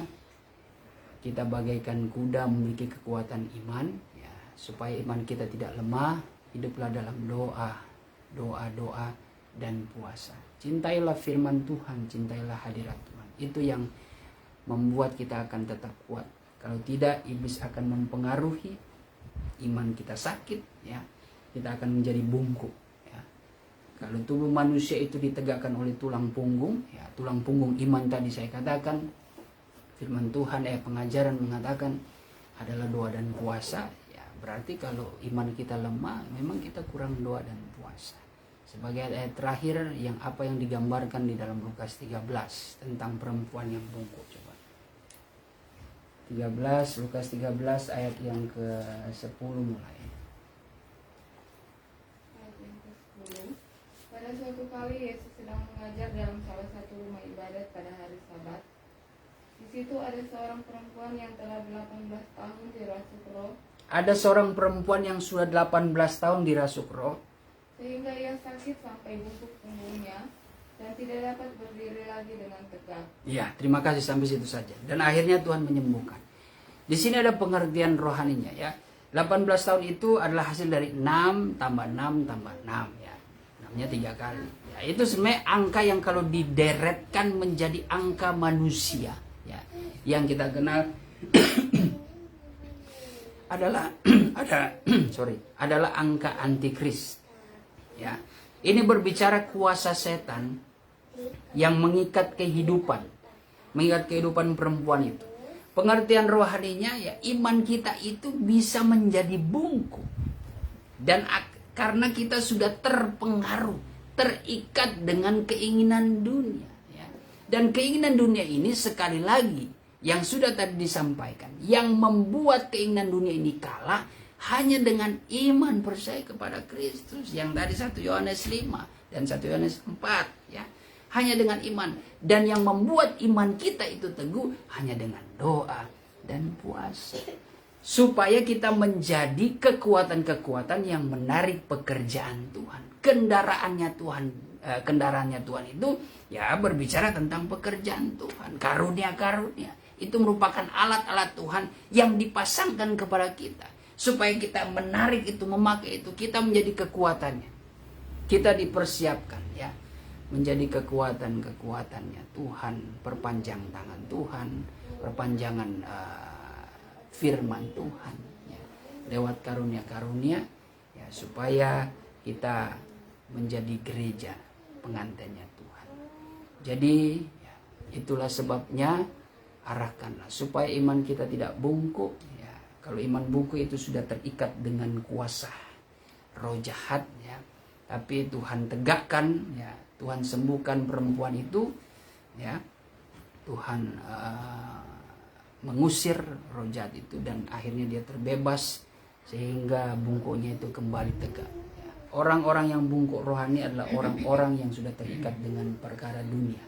kita bagaikan kuda memiliki kekuatan iman ya, supaya iman kita tidak lemah. Hiduplah dalam doa dan puasa. Cintailah firman Tuhan, cintailah hadirat Tuhan. Itu yang membuat kita akan tetap kuat. Kalau tidak, iblis akan mempengaruhi iman kita, sakit ya, kita akan menjadi bungkuk ya. Kalau tubuh manusia itu ditegakkan oleh tulang punggung, ya tulang punggung iman tadi saya katakan, firman Tuhan, pengajaran mengatakan adalah doa dan puasa. Ya berarti kalau iman kita lemah, memang kita kurang doa dan puasa. Sebagai ayat terakhir yang apa yang digambarkan di dalam Lukas 13 tentang perempuan yang bungkuk, coba. 13, Lukas 13 ayat yang ke-10 mulai. Ayat yang ke-10. Pada suatu kali Yesus sedang mengajar dalam salah satu rumah ibadat pada hari Sabat. Di situ ada seorang perempuan yang telah 18 tahun dirasuk roh, Ada seorang perempuan yang sudah 18 tahun dirasuk roh, sehingga ia sakit sampai bungkuk punggungnya dan tidak dapat berdiri lagi dengan tegak. ya, terima kasih sampai situ saja. Dan akhirnya Tuhan menyembuhkan. Di sini ada pengertian rohaninya, ya. 18 tahun itu adalah hasil dari 6 tambah 6 tambah 6, ya. 6-nya 3 kali. Ya, itu sebenarnya angka yang kalau dideretkan menjadi angka manusia, ya. Yang kita kenal adalah adalah angka antikris. Ya. Ini berbicara kuasa setan yang mengikat kehidupan perempuan itu. Pengertian rohaninya, ya, iman kita itu bisa menjadi bungkuk. Dan karena kita sudah terpengaruh, terikat dengan keinginan dunia, ya. Dan keinginan dunia ini sekali lagi yang sudah tadi disampaikan, yang membuat keinginan dunia ini kalah hanya dengan iman percaya kepada Kristus. Yang dari 1 Yohanes 5 dan 1 Yohanes 4, ya. Hanya dengan iman. Dan yang membuat iman kita itu teguh hanya dengan doa dan puasa. Supaya kita menjadi kekuatan-kekuatan yang menarik pekerjaan Tuhan. Kendaraannya Tuhan itu, ya, berbicara tentang pekerjaan Tuhan. Karunia-karunia. Itu merupakan alat-alat Tuhan yang dipasangkan kepada kita. Supaya kita menarik itu, memakai itu, kita menjadi kekuatannya. Kita dipersiapkan, ya, menjadi kekuatan-kekuatannya Tuhan, perpanjang tangan Tuhan, perpanjangan firman Tuhan, ya, lewat karunia-karunia, ya, supaya kita menjadi gereja pengantinnya Tuhan. Jadi, ya, itulah sebabnya arahkanlah supaya iman kita tidak bungkuk. Kalau iman bungkuk itu sudah terikat dengan kuasa roh jahat, ya. Tapi Tuhan tegakkan, ya, Tuhan sembuhkan perempuan itu, ya. Tuhan mengusir roh jahat itu dan akhirnya dia terbebas sehingga bungkuknya itu kembali tegak. Ya. Orang-orang yang bungkuk rohani adalah orang-orang yang sudah terikat dengan perkara dunia,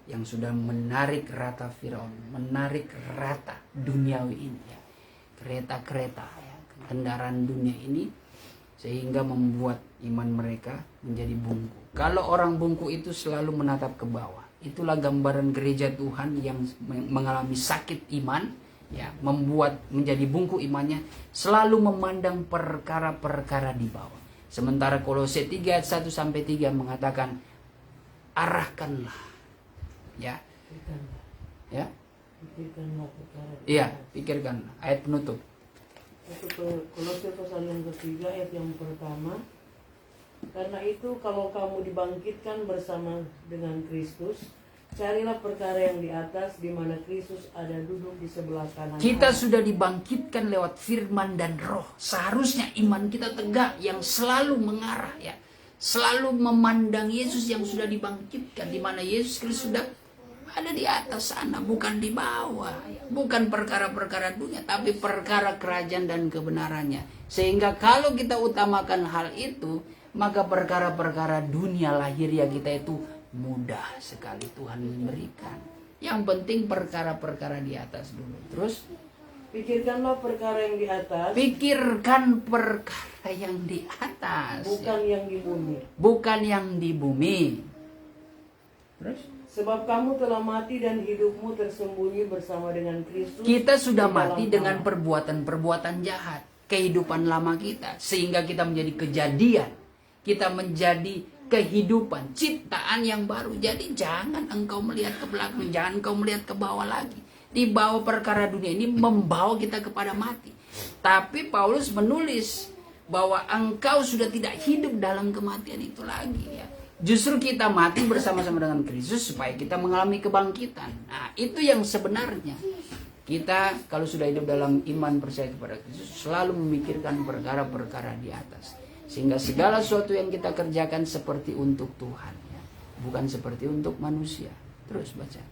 yang sudah menarik rata Firaun, menarik rata duniawi ini, ya. Kereta-kereta, ya, kendaraan dunia ini, sehingga membuat iman mereka menjadi bungkuk. Kalau orang bungkuk itu selalu menatap ke bawah, itulah gambaran gereja Tuhan yang mengalami sakit iman, ya, membuat menjadi bungkuk imannya, selalu memandang perkara-perkara di bawah. Sementara Kolose 3 ayat 1-3 mengatakan arahkanlah, ya, ya. Pikirkanlah perkara. Iya, pikirkan ayat penutup. Kolose pasal yang ketiga ayat yang pertama. Karena itu kalau kamu dibangkitkan bersama dengan Kristus, carilah perkara yang di atas di mana Kristus ada duduk di sebelah kanan. Kita sudah dibangkitkan lewat firman dan roh. Seharusnya iman kita tegak yang selalu mengarah, ya. Selalu memandang Yesus yang sudah dibangkitkan, di mana Yesus Kristus sudah ada di atas sana, bukan di bawah, ya. Bukan perkara-perkara dunia, tapi perkara kerajaan dan kebenarannya. Sehingga kalau kita utamakan hal itu, maka perkara-perkara dunia lahiriah kita itu mudah sekali Tuhan memberikan. Yang penting perkara-perkara di atas dulu. Terus pikirkanlah perkara yang di atas. Pikirkan perkara yang di atas, bukan ya. Yang di bumi. Bukan yang di bumi. Terus sebab kamu telah mati dan hidupmu tersembunyi bersama dengan Kristus. Kita sudah mati dengan perbuatan-perbuatan jahat, kehidupan lama kita, sehingga kita menjadi kejadian, kita menjadi kehidupan, ciptaan yang baru. Jadi jangan engkau melihat ke belakang, jangan engkau melihat ke bawah lagi. Di bawah perkara dunia ini membawa kita kepada mati. Tapi Paulus menulis bahwa engkau sudah tidak hidup dalam kematian itu lagi, ya. Justru kita mati bersama-sama dengan Kristus supaya kita mengalami kebangkitan. Nah, itu yang sebenarnya. Kita kalau sudah hidup dalam iman percaya kepada Kristus selalu memikirkan perkara-perkara di atas. Sehingga segala sesuatu yang kita kerjakan seperti untuk Tuhan, ya. Bukan seperti untuk manusia. Terus baca.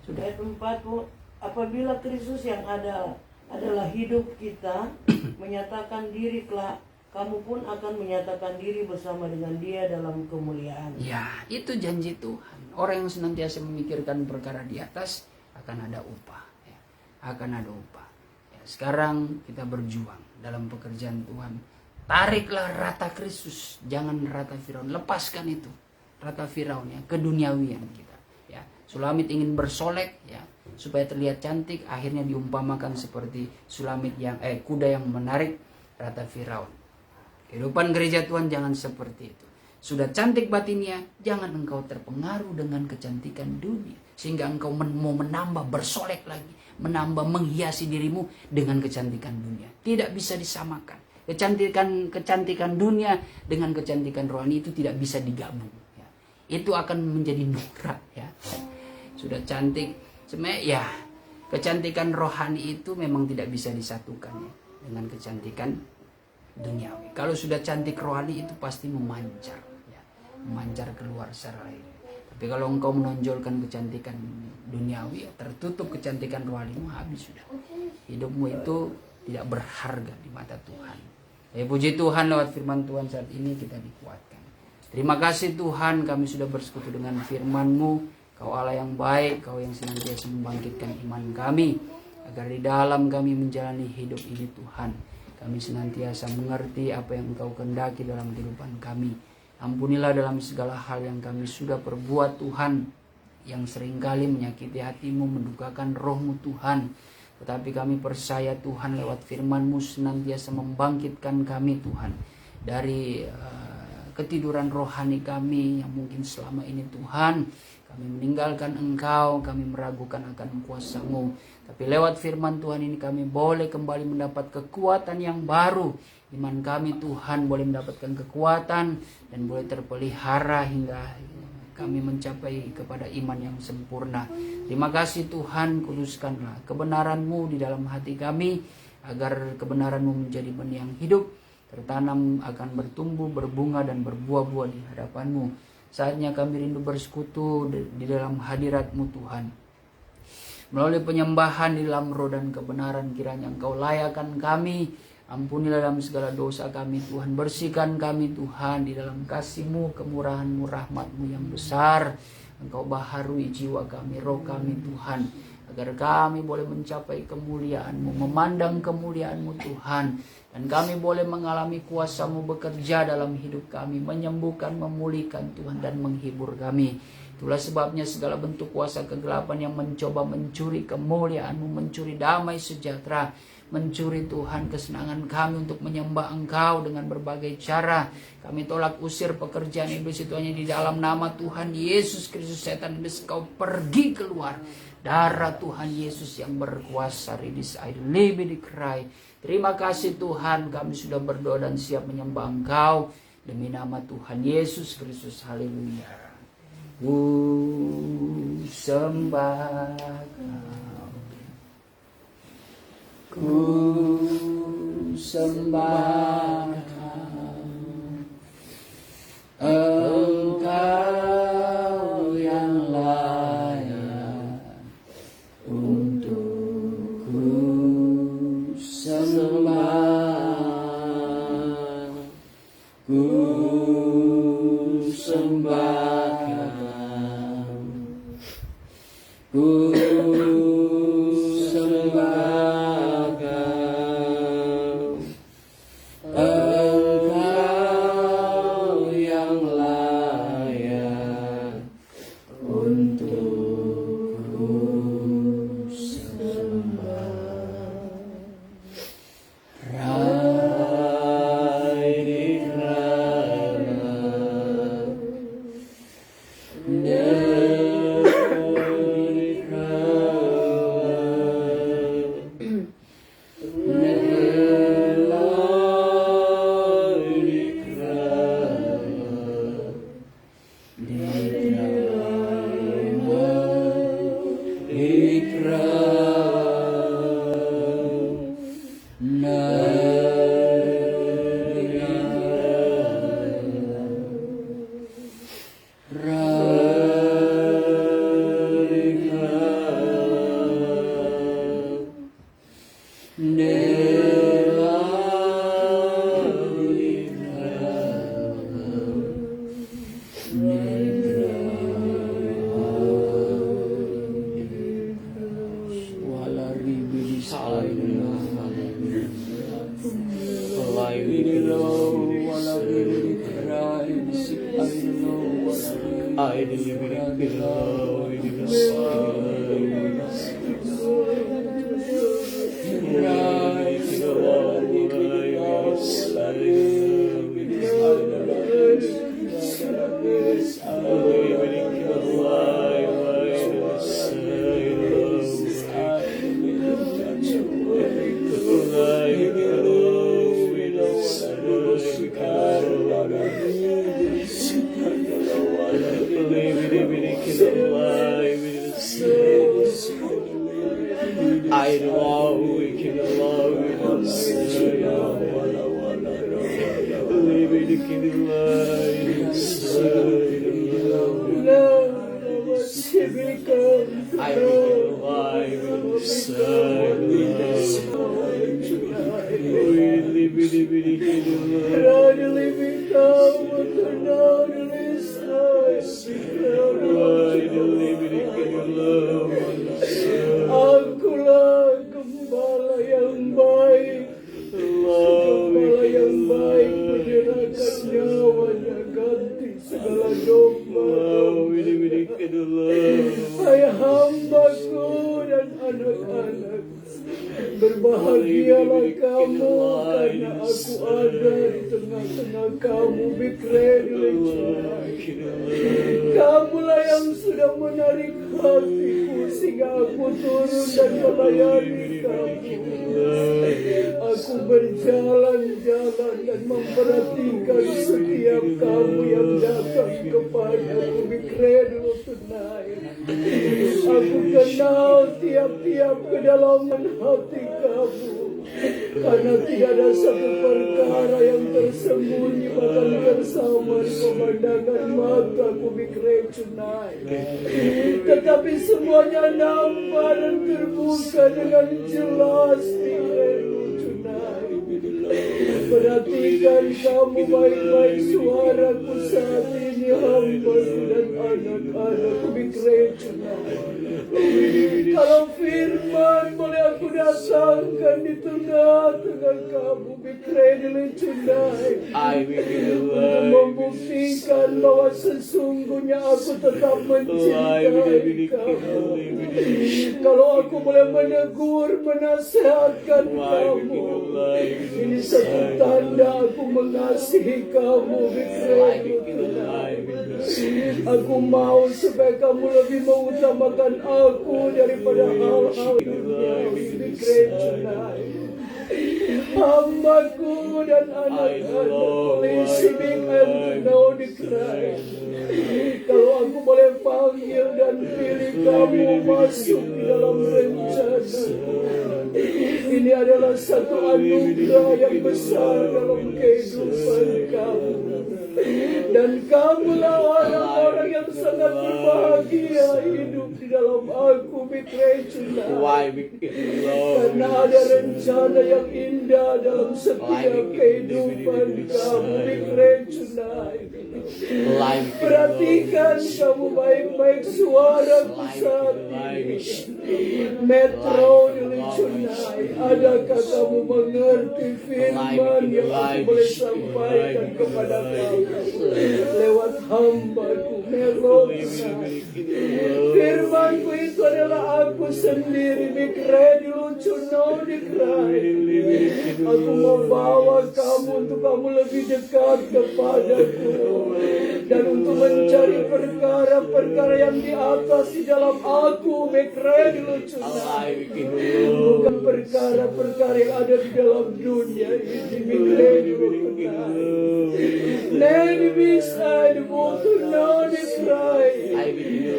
Sudah. Ayat 4, Bu. Apabila Kristus yang adalah hidup kita menyatakan diri kelak, kamu pun akan menyatakan diri bersama dengan Dia dalam kemuliaan. Ya, itu janji Tuhan. Orang yang senantiasa memikirkan perkara di atas akan ada upah. Ya. Akan ada upah. Ya, sekarang kita berjuang dalam pekerjaan Tuhan. Tariklah rata Kristus, jangan rata Firaun. Lepaskan itu, rata Firaun ya, keduniawian kita. Ya, Sulamit ingin bersolek ya, supaya terlihat cantik, akhirnya diumpamakan seperti Sulamit yang kuda yang menarik rata Firaun. Kehidupan gereja Tuhan jangan seperti itu. Sudah cantik batinnya, jangan engkau terpengaruh dengan kecantikan dunia. Sehingga engkau mau menambah, bersolek lagi. Menambah, menghiasi dirimu dengan kecantikan dunia. Tidak bisa disamakan. Kecantikan dunia dengan kecantikan rohani itu tidak bisa digabung. Ya. Itu akan menjadi norak. Ya. Sudah cantik, sebenarnya ya kecantikan rohani itu memang tidak bisa disatukan ya, dengan kecantikan duniawi. Kalau sudah cantik rohani itu pasti memancar, ya, memancar keluar secara lain. Tapi kalau engkau menonjolkan kecantikan duniawi, ya, tertutup kecantikan rohanimu, habis sudah. Hidupmu itu tidak berharga di mata Tuhan. Ya, puji Tuhan, lewat firman Tuhan saat ini kita dikuatkan. Terima kasih Tuhan, kami sudah bersekutu dengan firman-Mu. Kau Allah yang baik, Kau yang senantiasa membangkitkan iman kami, agar di dalam kami menjalani hidup ini Tuhan, kami senantiasa mengerti apa yang Engkau kehendaki dalam kehidupan kami. Ampunilah dalam segala hal yang kami sudah perbuat Tuhan, yang seringkali menyakiti hati-Mu, mendukakan roh-Mu Tuhan. Tetapi kami percaya Tuhan lewat firman-Mu senantiasa membangkitkan kami Tuhan dari ketiduran rohani kami yang mungkin selama ini Tuhan kami meninggalkan Engkau, kami meragukan akan kuasa-Mu. Tapi lewat firman Tuhan ini kami boleh kembali mendapat kekuatan yang baru. Iman kami Tuhan boleh mendapatkan kekuatan dan boleh terpelihara hingga kami mencapai kepada iman yang sempurna. Terima kasih Tuhan, kuduskanlah kebenaran-Mu di dalam hati kami, agar kebenaran-Mu menjadi benih yang hidup, tertanam, akan bertumbuh, berbunga dan berbuah-buah di hadapan-Mu. Saatnya kami rindu bersekutu di dalam hadirat-Mu Tuhan. Melalui penyembahan di dalam roh dan kebenaran, kiranya Engkau layakkan kami. Ampunilah dalam segala dosa kami Tuhan. Bersihkan kami Tuhan di dalam kasih-Mu, kemurahan-Mu, rahmat-Mu yang besar. Engkau baharui jiwa kami, roh kami Tuhan, agar kami boleh mencapai kemuliaan-Mu, memandang kemuliaan-Mu Tuhan. Dan kami boleh mengalami kuasa-Mu bekerja dalam hidup kami, menyembuhkan, memulihkan Tuhan, dan menghibur kami. Itulah sebabnya segala bentuk kuasa kegelapan yang mencoba mencuri kemuliaan-Mu, mencuri damai sejahtera, mencuri Tuhan kesenangan kami untuk menyembah Engkau dengan berbagai cara, kami tolak usir pekerjaan iblis itu hanya di dalam nama Tuhan Yesus Kristus. Setan iblis, Kau pergi keluar. Darah Tuhan Yesus yang berkuasa, ridis air lebih dikerai. Terima kasih Tuhan, kami sudah berdoa dan siap menyembah Engkau demi nama Tuhan Yesus Kristus. Haleluya. Ku sembah Kau, ku sembah Kau, Engkau yang layak untuk ku sembah, ku sembah Kau, ku sembah Kau. Akulah gembala yang baik, gembala yang baik menyerahkan nyawanya ganti segala domba. Hai hambaku dan anak-anak, berbahagialah kamu karena aku ada di tengah-tengah kamu. Kamulah yang sudah menarik hatiku sehingga aku turun dan melayani kamu. Aku berjalan-jalan dan memperhatikan setiap kamu yang datang kepadaku. Aku kenal tiap-tiap kedalaman hati kamu, karena tidak ada satu perkara yang tersembunyi bahkan bersama di pemandangan mataku. Tetapi semuanya nampak dan terbuka dengan jelas. Perhatikan kamu baik-baik suaraku saat ini, hamba-Mu dan anak-anakku. Kalau firman boleh aku datangkan di tengah-tengah kamu, untuk membuktikan bahwa sesungguhnya aku tetap mencintai kamu. Kalau aku boleh menegur, menasehatkan kamu, ini satu tanda aku mengasihi kamu. Aku mau supaya kamu lebih mengutamakan aku daripada hal-hal duniawi. Hambaku dan anak-anak, listening and know the cry. Kalau aku boleh panggil dan pilih kamu masuk di dalam rencana, ini adalah satu anugerah yang besar dalam kehidupan kamu. Dan kamulah orang-orang yang sangat berbahagia hidup di dalam aku. Karena ada rencana yang indah dalam setiap kehidupan kamu. Perhatikan kamu baik-baik suaraku saat ini. Metro Dilicunai, adakah kamu mengerti firman yang aku boleh sampaikan kepada kamu lewat hambaku Melodinai? Firmanku itu adalah aku sendiri. Aku membawa kamu untuk kamu lebih dekat kepadaku, dan untuk mencari perkara-perkara yang di atas di dalam aku. Bukan perkara-perkara yang ada di dalam dunia ini.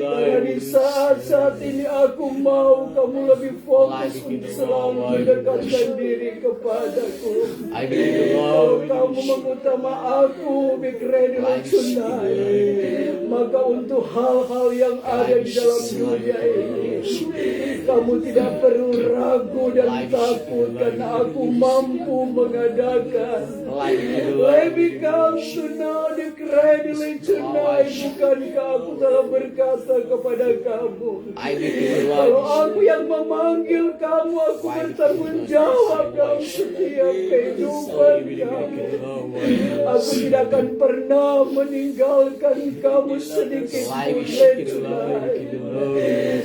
Karena di saat-saat ini aku mau kamu lebih fokus untuk selalu mendekatkan diri kepadaku. Kalau kamu mengutama aku, maka untuk hal-hal yang ada di dalam dunia ini Kamu tidak perlu ragu dan takut karena aku mampu mengadakan. Lebih kau sunnah dikredili tonight. Bukankah aku telah berkata kepada kamu, kalau aku yang memanggil kamu, aku bertanggung jawab dalam setiap kehidupan kamu. Aku tidak akan pernah meninggalkan kamu sedikit pun tonight.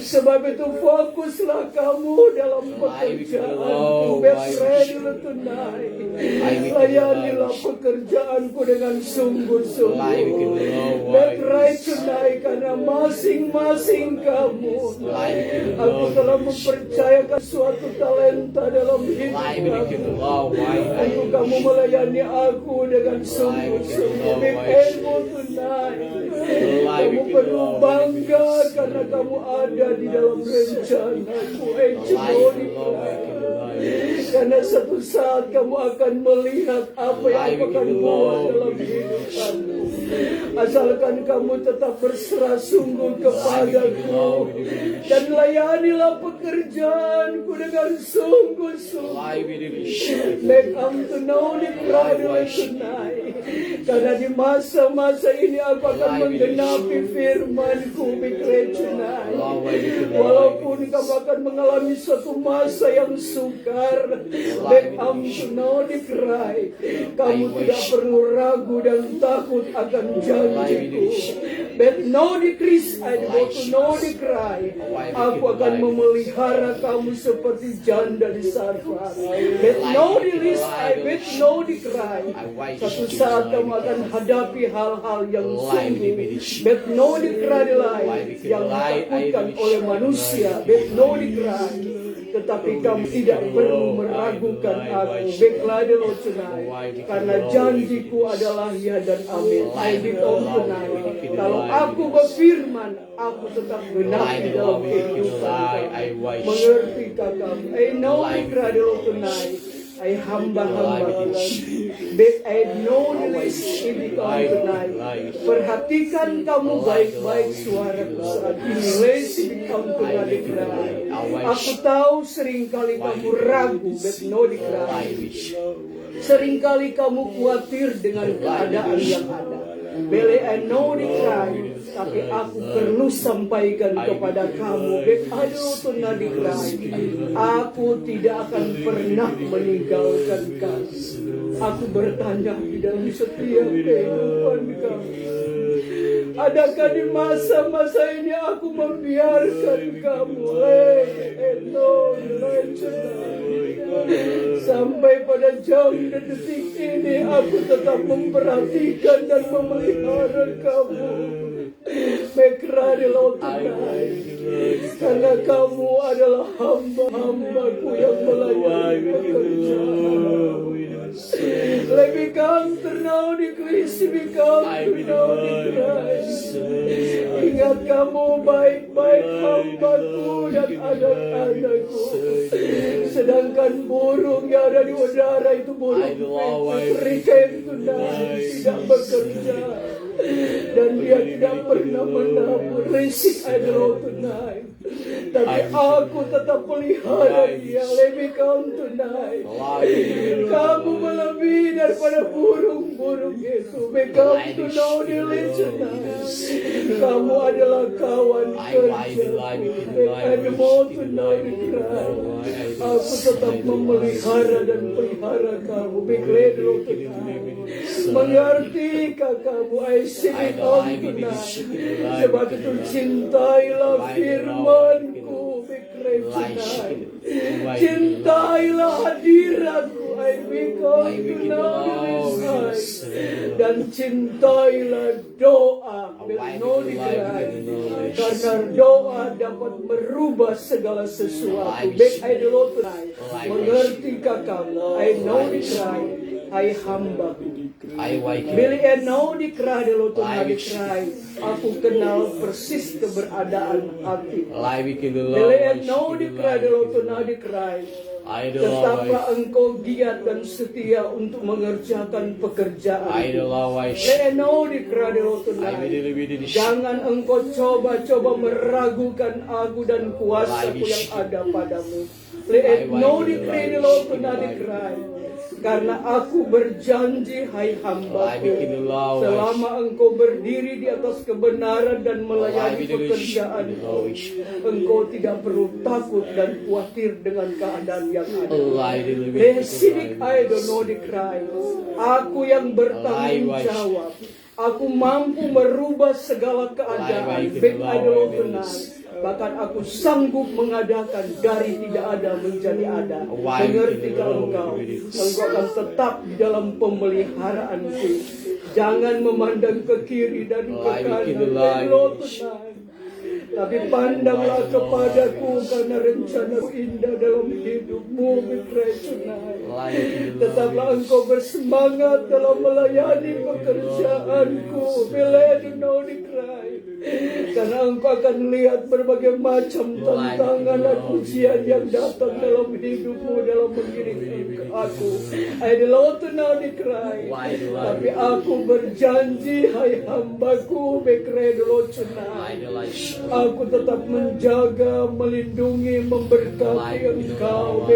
Sebab itu fokuslah kamu dalam pekerjaanku. Be-ready tonight. Layanilah pekerjaanku dengan sungguh-sungguh. Be-ready tonight karena masing-masing kamu, aku telah mempercayakan suatu talenta dalam hidup kamu. Untuk kamu melayani aku dengan sungguh-sungguh. Be-ready tonight. Kamu perlu bangga karena kamu ada di dalam rencanaku. Karena satu saat kamu akan melihat apa yang aku akan buat dalam hidup kamu. Asalkan kamu tetap berserah sungguh kepadaku dan layanilah pekerjaanku dengan sungguh-sungguh. Make unto know the brother tonight. Karena di masa-masa ini aku akan menggenapi firman-Ku tonight. Walaupun kamu akan mengalami suatu masa yang sukar, make unto know the cry. Kamu tidak perlu ragu dan takut akan janjiku. But know the Christ, I want to know the cry. Aku akan memelihara kamu seperti janda di Sarfat. But know the list, I bet know the cry. Satu saat kamu akan hadapi hal-hal yang sungguh. But know the cry yang ditakutkan oleh manusia. But know the cry. Tetapi kamu tidak perlu meragukan aku. Baiklah Lord tonight. Karena janjiku adalah ya dan amin. I become tonight. Kalau aku berfirman, aku tetap genapi dalam kehidupan. Mengertikah kamu? I know the cry Lord tonight. I hamba-hamba but I know the list in tonight. Perhatikan kamu baik-baik suaraku saat ini. Listen kamu tonight cry. Aku tahu seringkali kamu ragu but know the cry. Seringkali kamu khawatir dengan keadaan yang ada. Bele I know the cry. Tapi aku perlu sampaikan kepada kamu, aduh tunadi cry. Aku tidak akan pernah meninggalkan kamu. Aku bertanya di dalam setiap kehidupan kamu. Adakah di masa-masa ini aku membiarkan kamu? Sampai pada jam dan detik ini aku tetap memperhatikan dan memelihara kamu. Mekrari lautan, karena kamu adalah hamba-hambaku yang melayani pekerjaan. Lebih kamu ternau di Kristi, lebih kamu ternau di Kristi. Ingat kamu baik-baik hambaku dan anak-anakku. Sedangkan burung yang ada di udara itu burung berikan tunai, tidak bekerja. Dan dia tidak pernah menabur risik adalah tunai. Tapi aku tetap pelihara dia. Lebih kamu tunai. Kamu melebihi daripada burung-burung itu. Kamu tunai tunai. Kamu adalah kawan kerja. Kamu mau tunai tunai. Aku tetap memelihara dan pelihara kamu. Bekledro tunai. Mengertikah kamu? Sini kamu tunai. Sebab itu cintailah firman-Ku. Cintailah hadiratku. Dan cintailah doa. Karena doa dapat merubah segala sesuatu. Mengertikah kamu? I know the cry. I hamba. Bila know di cry di loton hari cry, aku kenal persis keberadaan hati. Bila know di cry di loton hari cry, Tetaplah Engkau giat dan setia untuk mengerjakan pekerjaan. Jangan Engkau coba-coba meragukan aku dan kuasaku yang ada padamu. Karena aku berjanji, hai hambaku, selama Engkau berdiri di atas kebenaran dan melayani pekerjaanku, Engkau tidak perlu takut dan khawatir dengan keadaan yang ada. Aku yang bertanggung jawab. Aku mampu merubah segala keadaan. Bahkan aku sanggup mengadakan dari tidak ada menjadi ada. Mengertikah engkau? Engkau akan tetap di dalam pemeliharaanku. Jangan memandang ke kiri dan ke kanan. Tapi pandanglah kepadaku karena rencanaku indah dalam hidupmu. Tetaplah engkau bersemangat dalam melayani pekerjaanku. Karena engkau akan lihat berbagai macam tantangan dan ujian yang datang dalam hidupmu dalam mengiring aku. Tapi aku berjanji, hai hambaku, aku tetap menjaga, melindungi, memberkati engkau.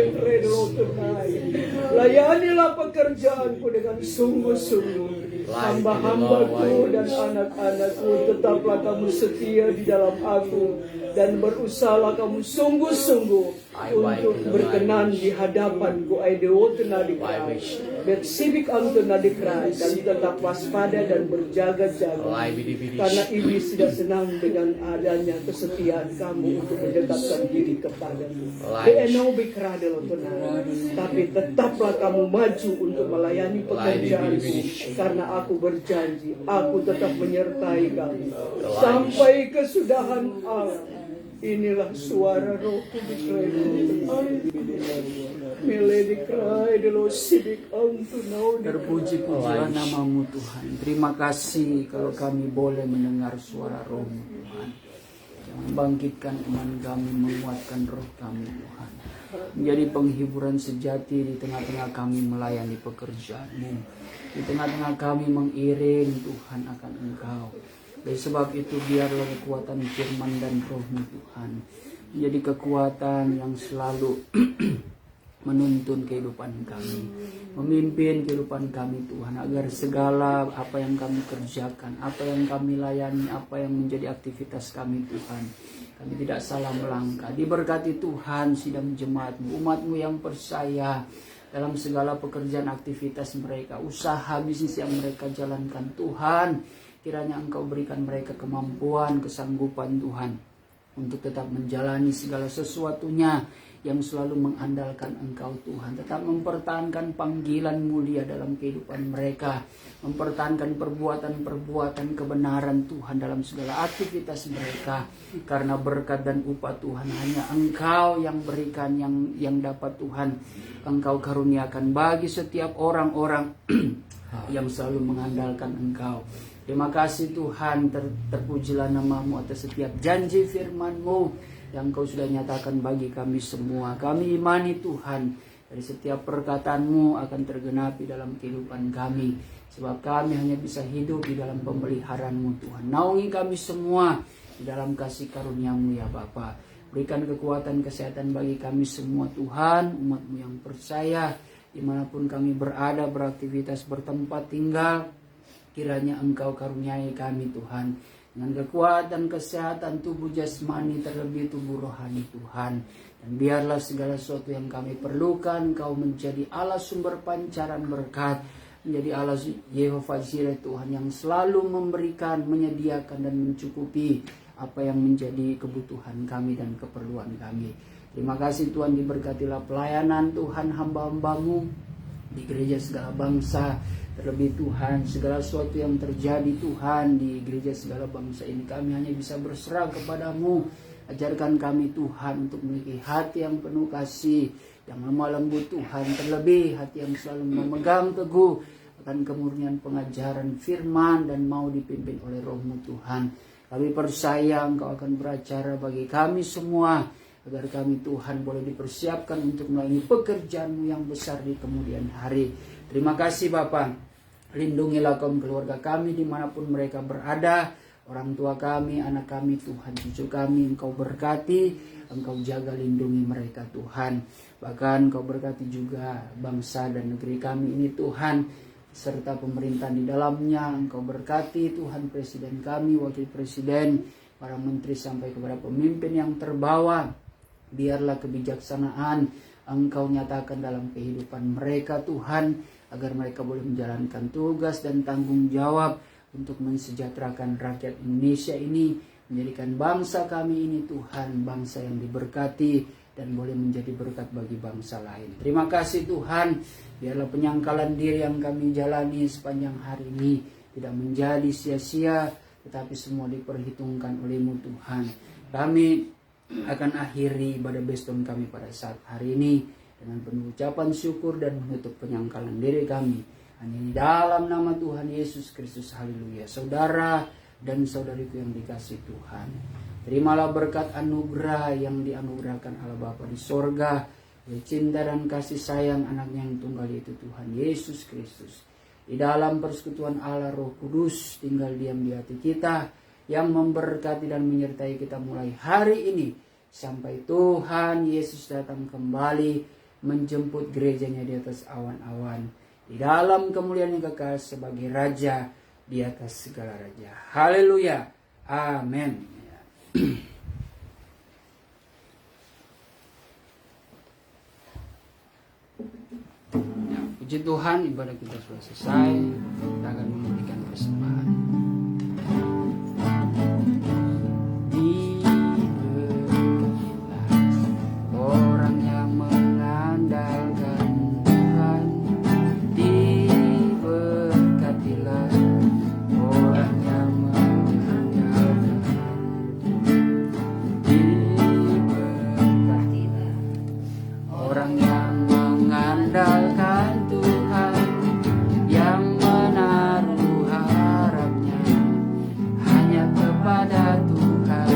Layanilah pekerjaanku dengan sungguh-sungguh. Hamba-hambaku dan anak-anakku, tetaplah kamu setia di dalam aku, dan berusahalah kamu sungguh-sungguh untuk berkenan di hadapanku. Dan tetap waspada dan berjaga-jaga, karena iblis tidak senang dengan adanya kesetiaan kamu untuk mendekatkan diri kepadamu. Tapi tetaplah kamu maju untuk melayani pekerjaanku, karena aku berjanji, aku tetap menyertai kamu sampai kesudahan alam. Inilah suara rohku Terpuji-pujilah namamu Tuhan. Terima kasih kalau kami boleh mendengar suara rohmu Tuhan. Jangan bangkitkan iman kami, menguatkan roh kami Tuhan. Menjadi penghiburan sejati di tengah-tengah kami melayani pekerjaan-Mu. Di tengah-tengah kami mengiring Tuhan akan Engkau. Oleh sebab itu biarlah kekuatan firman dan roh-Mu Tuhan menjadi kekuatan yang selalu menuntun kehidupan kami, memimpin kehidupan kami Tuhan, agar segala apa yang kami kerjakan, apa yang kami layani, apa yang menjadi aktivitas kami Tuhan, kami tidak salah melangkah. Diberkati Tuhan sidang jemaat-Mu, umat-Mu yang percaya dalam segala pekerjaan aktivitas mereka, usaha bisnis yang mereka jalankan Tuhan. Kiranya Engkau berikan mereka kemampuan, kesanggupan Tuhan untuk tetap menjalani segala sesuatunya yang selalu mengandalkan Engkau Tuhan. Tetap mempertahankan panggilan mulia dalam kehidupan mereka. Mempertahankan perbuatan-perbuatan kebenaran Tuhan dalam segala aktivitas mereka. Karena berkat dan upah Tuhan hanya Engkau yang berikan, yang dapat Tuhan Engkau karuniakan bagi setiap orang-orang yang selalu mengandalkan Engkau. Terima kasih Tuhan, terpujilah namamu atas setiap janji firman-Mu yang Kau sudah nyatakan bagi kami semua. Kami imani Tuhan, dari setiap perkataan-Mu akan tergenapi dalam kehidupan kami. Sebab kami hanya bisa hidup di dalam pemeliharaan-Mu Tuhan. Naungi kami semua di dalam kasih karunia-Mu ya Bapa. Berikan kekuatan kesehatan bagi kami semua Tuhan, umat-Mu yang percaya. Dimanapun kami berada, beraktivitas, bertempat tinggal, kiranya Engkau karuniai kami Tuhan dengan kekuatan kesehatan tubuh jasmani terlebih tubuh rohani Tuhan. Dan biarlah segala sesuatu yang kami perlukan Engkau menjadi Allah sumber pancaran berkat, menjadi Allah Yehova Jireh Tuhan yang selalu memberikan, menyediakan dan mencukupi apa yang menjadi kebutuhan kami dan keperluan kami. Terima kasih Tuhan, diberkatilah pelayanan Tuhan hamba-Hamba-Mu di gereja segala bangsa. Terlebih Tuhan, segala sesuatu yang terjadi Tuhan di gereja segala bangsa ini, kami hanya bisa berserah kepada-Mu. Ajarkan kami Tuhan untuk memiliki hati yang penuh kasih, yang lemah lembut Tuhan, terlebih hati yang selalu memegang teguh akan kemurnian pengajaran firman dan mau dipimpin oleh Roh-Mu Tuhan. Kami percaya Engkau akan beracara bagi kami semua, agar kami Tuhan boleh dipersiapkan untuk melayani pekerjaan-Mu yang besar di kemudian hari. Terima kasih Bapa. Lindungilah kaum keluarga kami dimanapun mereka berada, orang tua kami, anak kami, Tuhan, cucu kami, Engkau berkati, Engkau jaga lindungi mereka Tuhan. Bahkan Engkau berkati juga bangsa dan negeri kami ini Tuhan, serta pemerintahan di dalamnya. Engkau berkati Tuhan presiden kami, wakil presiden, para menteri sampai kepada pemimpin yang terbawa. Biarlah kebijaksanaan Engkau nyatakan dalam kehidupan mereka Tuhan, agar mereka boleh menjalankan tugas dan tanggung jawab untuk mensejahterakan rakyat Indonesia ini, menjadikan bangsa kami ini Tuhan bangsa yang diberkati dan boleh menjadi berkat bagi bangsa lain. Terima kasih Tuhan, biarlah penyangkalan diri yang kami jalani sepanjang hari ini tidak menjadi sia-sia, tetapi semua diperhitungkan oleh-Mu Tuhan. Kami akan akhiri ibadah Beston kami pada saat hari ini dengan penuh ucapan syukur dan menutup penyangkalan diri kami hanya di dalam nama Tuhan Yesus Kristus. Haleluya. Saudara dan saudariku yang dikasih Tuhan, terimalah berkat anugerah yang dianugerahkan Allah Bapa di sorga, cinta dan kasih sayang anaknya yang tunggal yaitu Tuhan Yesus Kristus. Di dalam persekutuan Allah Roh Kudus tinggal diam di hati kita, yang memberkati dan menyertai kita mulai hari ini sampai Tuhan Yesus datang kembali menjemput gerejanya di atas awan-awan, di dalam kemuliaan yang kekal sebagai Raja di atas segala raja. Haleluya. Amin. Ya, puji Tuhan, ibadah kita sudah selesai. Kita akan memberikan persembahan. Orang yang mengandalkan Tuhan diberkatilah. Orang yang mengandalkan diberkatilah. Orang yang mengandalkan Tuhan, yang menaruh harapnya hanya kepada Tuhan,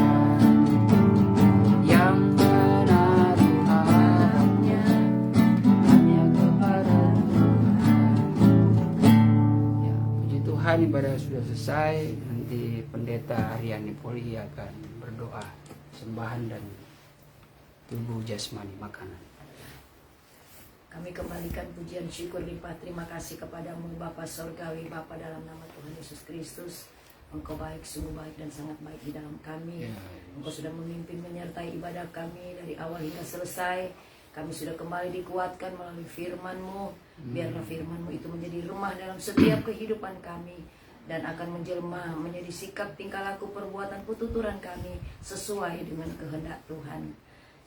yang menaruh harapnya hanya kepada Tuhan. Ya, puji Tuhan, ibadah sudah selesai. Nanti Pendeta Aryani Poli akan berdoa sembahan dan tubuh jasmani makanan. Kami kembalikan pujian syukur limpah terima kasih kepadamu Bapa Sorgawi, Bapa dalam nama Tuhan Yesus Kristus. Engkau baik, sungguh baik dan sangat baik di dalam kami. Engkau sudah memimpin menyertai ibadah kami dari awal hingga selesai. Kami sudah kembali dikuatkan melalui firman-Mu. Biarlah firman-Mu itu menjadi rumah dalam setiap kehidupan kami, dan akan menjelma menjadi sikap, tingkah laku, perbuatan, petuturan kami sesuai dengan kehendak Tuhan.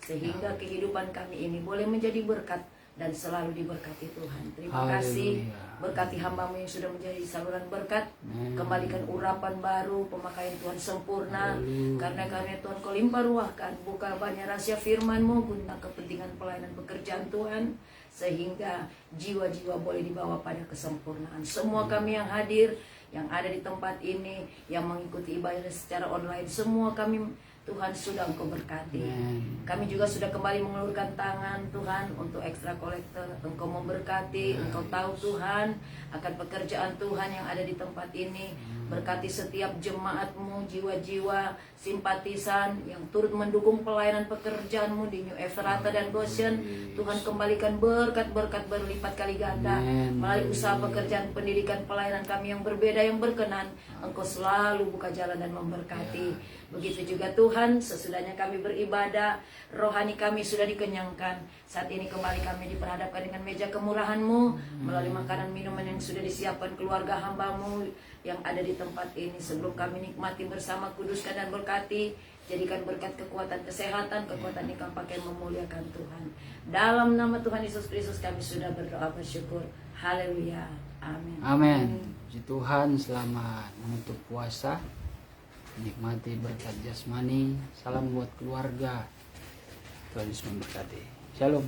Sehingga kehidupan kami ini boleh menjadi berkat dan selalu diberkati Tuhan. Terima kasih, berkati hamba-Mu yang sudah menjadi saluran berkat. Kembalikan urapan baru, pemakaian Tuhan sempurna. Karena Tuhan Kau limpah ruahkan, buka banyak rahasia firman-Mu guna kepentingan pelayanan pekerjaan Tuhan, sehingga jiwa-jiwa boleh dibawa pada kesempurnaan. Semua kami yang hadir, yang ada di tempat ini, yang mengikuti ibadah secara online, semua kami Tuhan sudah Engkau berkati. Kami juga sudah kembali mengulurkan tangan Tuhan untuk ekstra kolektor. Engkau memberkati, Engkau tahu Tuhan akan pekerjaan Tuhan yang ada di tempat ini. Berkati setiap jemaat-Mu, jiwa-jiwa simpatisan yang turut mendukung pelayanan pekerjaan-Mu di New Efrata dan Goshen. Tuhan kembalikan berkat-berkat berlipat kali ganda melalui usaha pekerjaan, pendidikan, pelayanan kami yang berbeda, yang berkenan. Engkau selalu buka jalan dan memberkati. Begitu juga Tuhan, sesudahnya kami beribadah, rohani kami sudah dikenyangkan. Saat ini kembali kami diperhadapkan dengan meja kemurahan-Mu melalui makanan minuman yang sudah disiapkan keluarga hamba-Mu yang ada di tempat ini. Sebelum kami nikmati bersama, kuduskan dan berkati. Jadikan berkat kekuatan kesehatan, kekuatan ikan pakai memuliakan Tuhan. Dalam nama Tuhan Yesus Kristus kami sudah berdoa bersyukur. Haleluya. Amin. Amin. Puji Tuhan, selamat menutup puasa. Nikmati berkat jasmani. Salam buat keluarga. Tuhan Yesus memberkati. Shalom.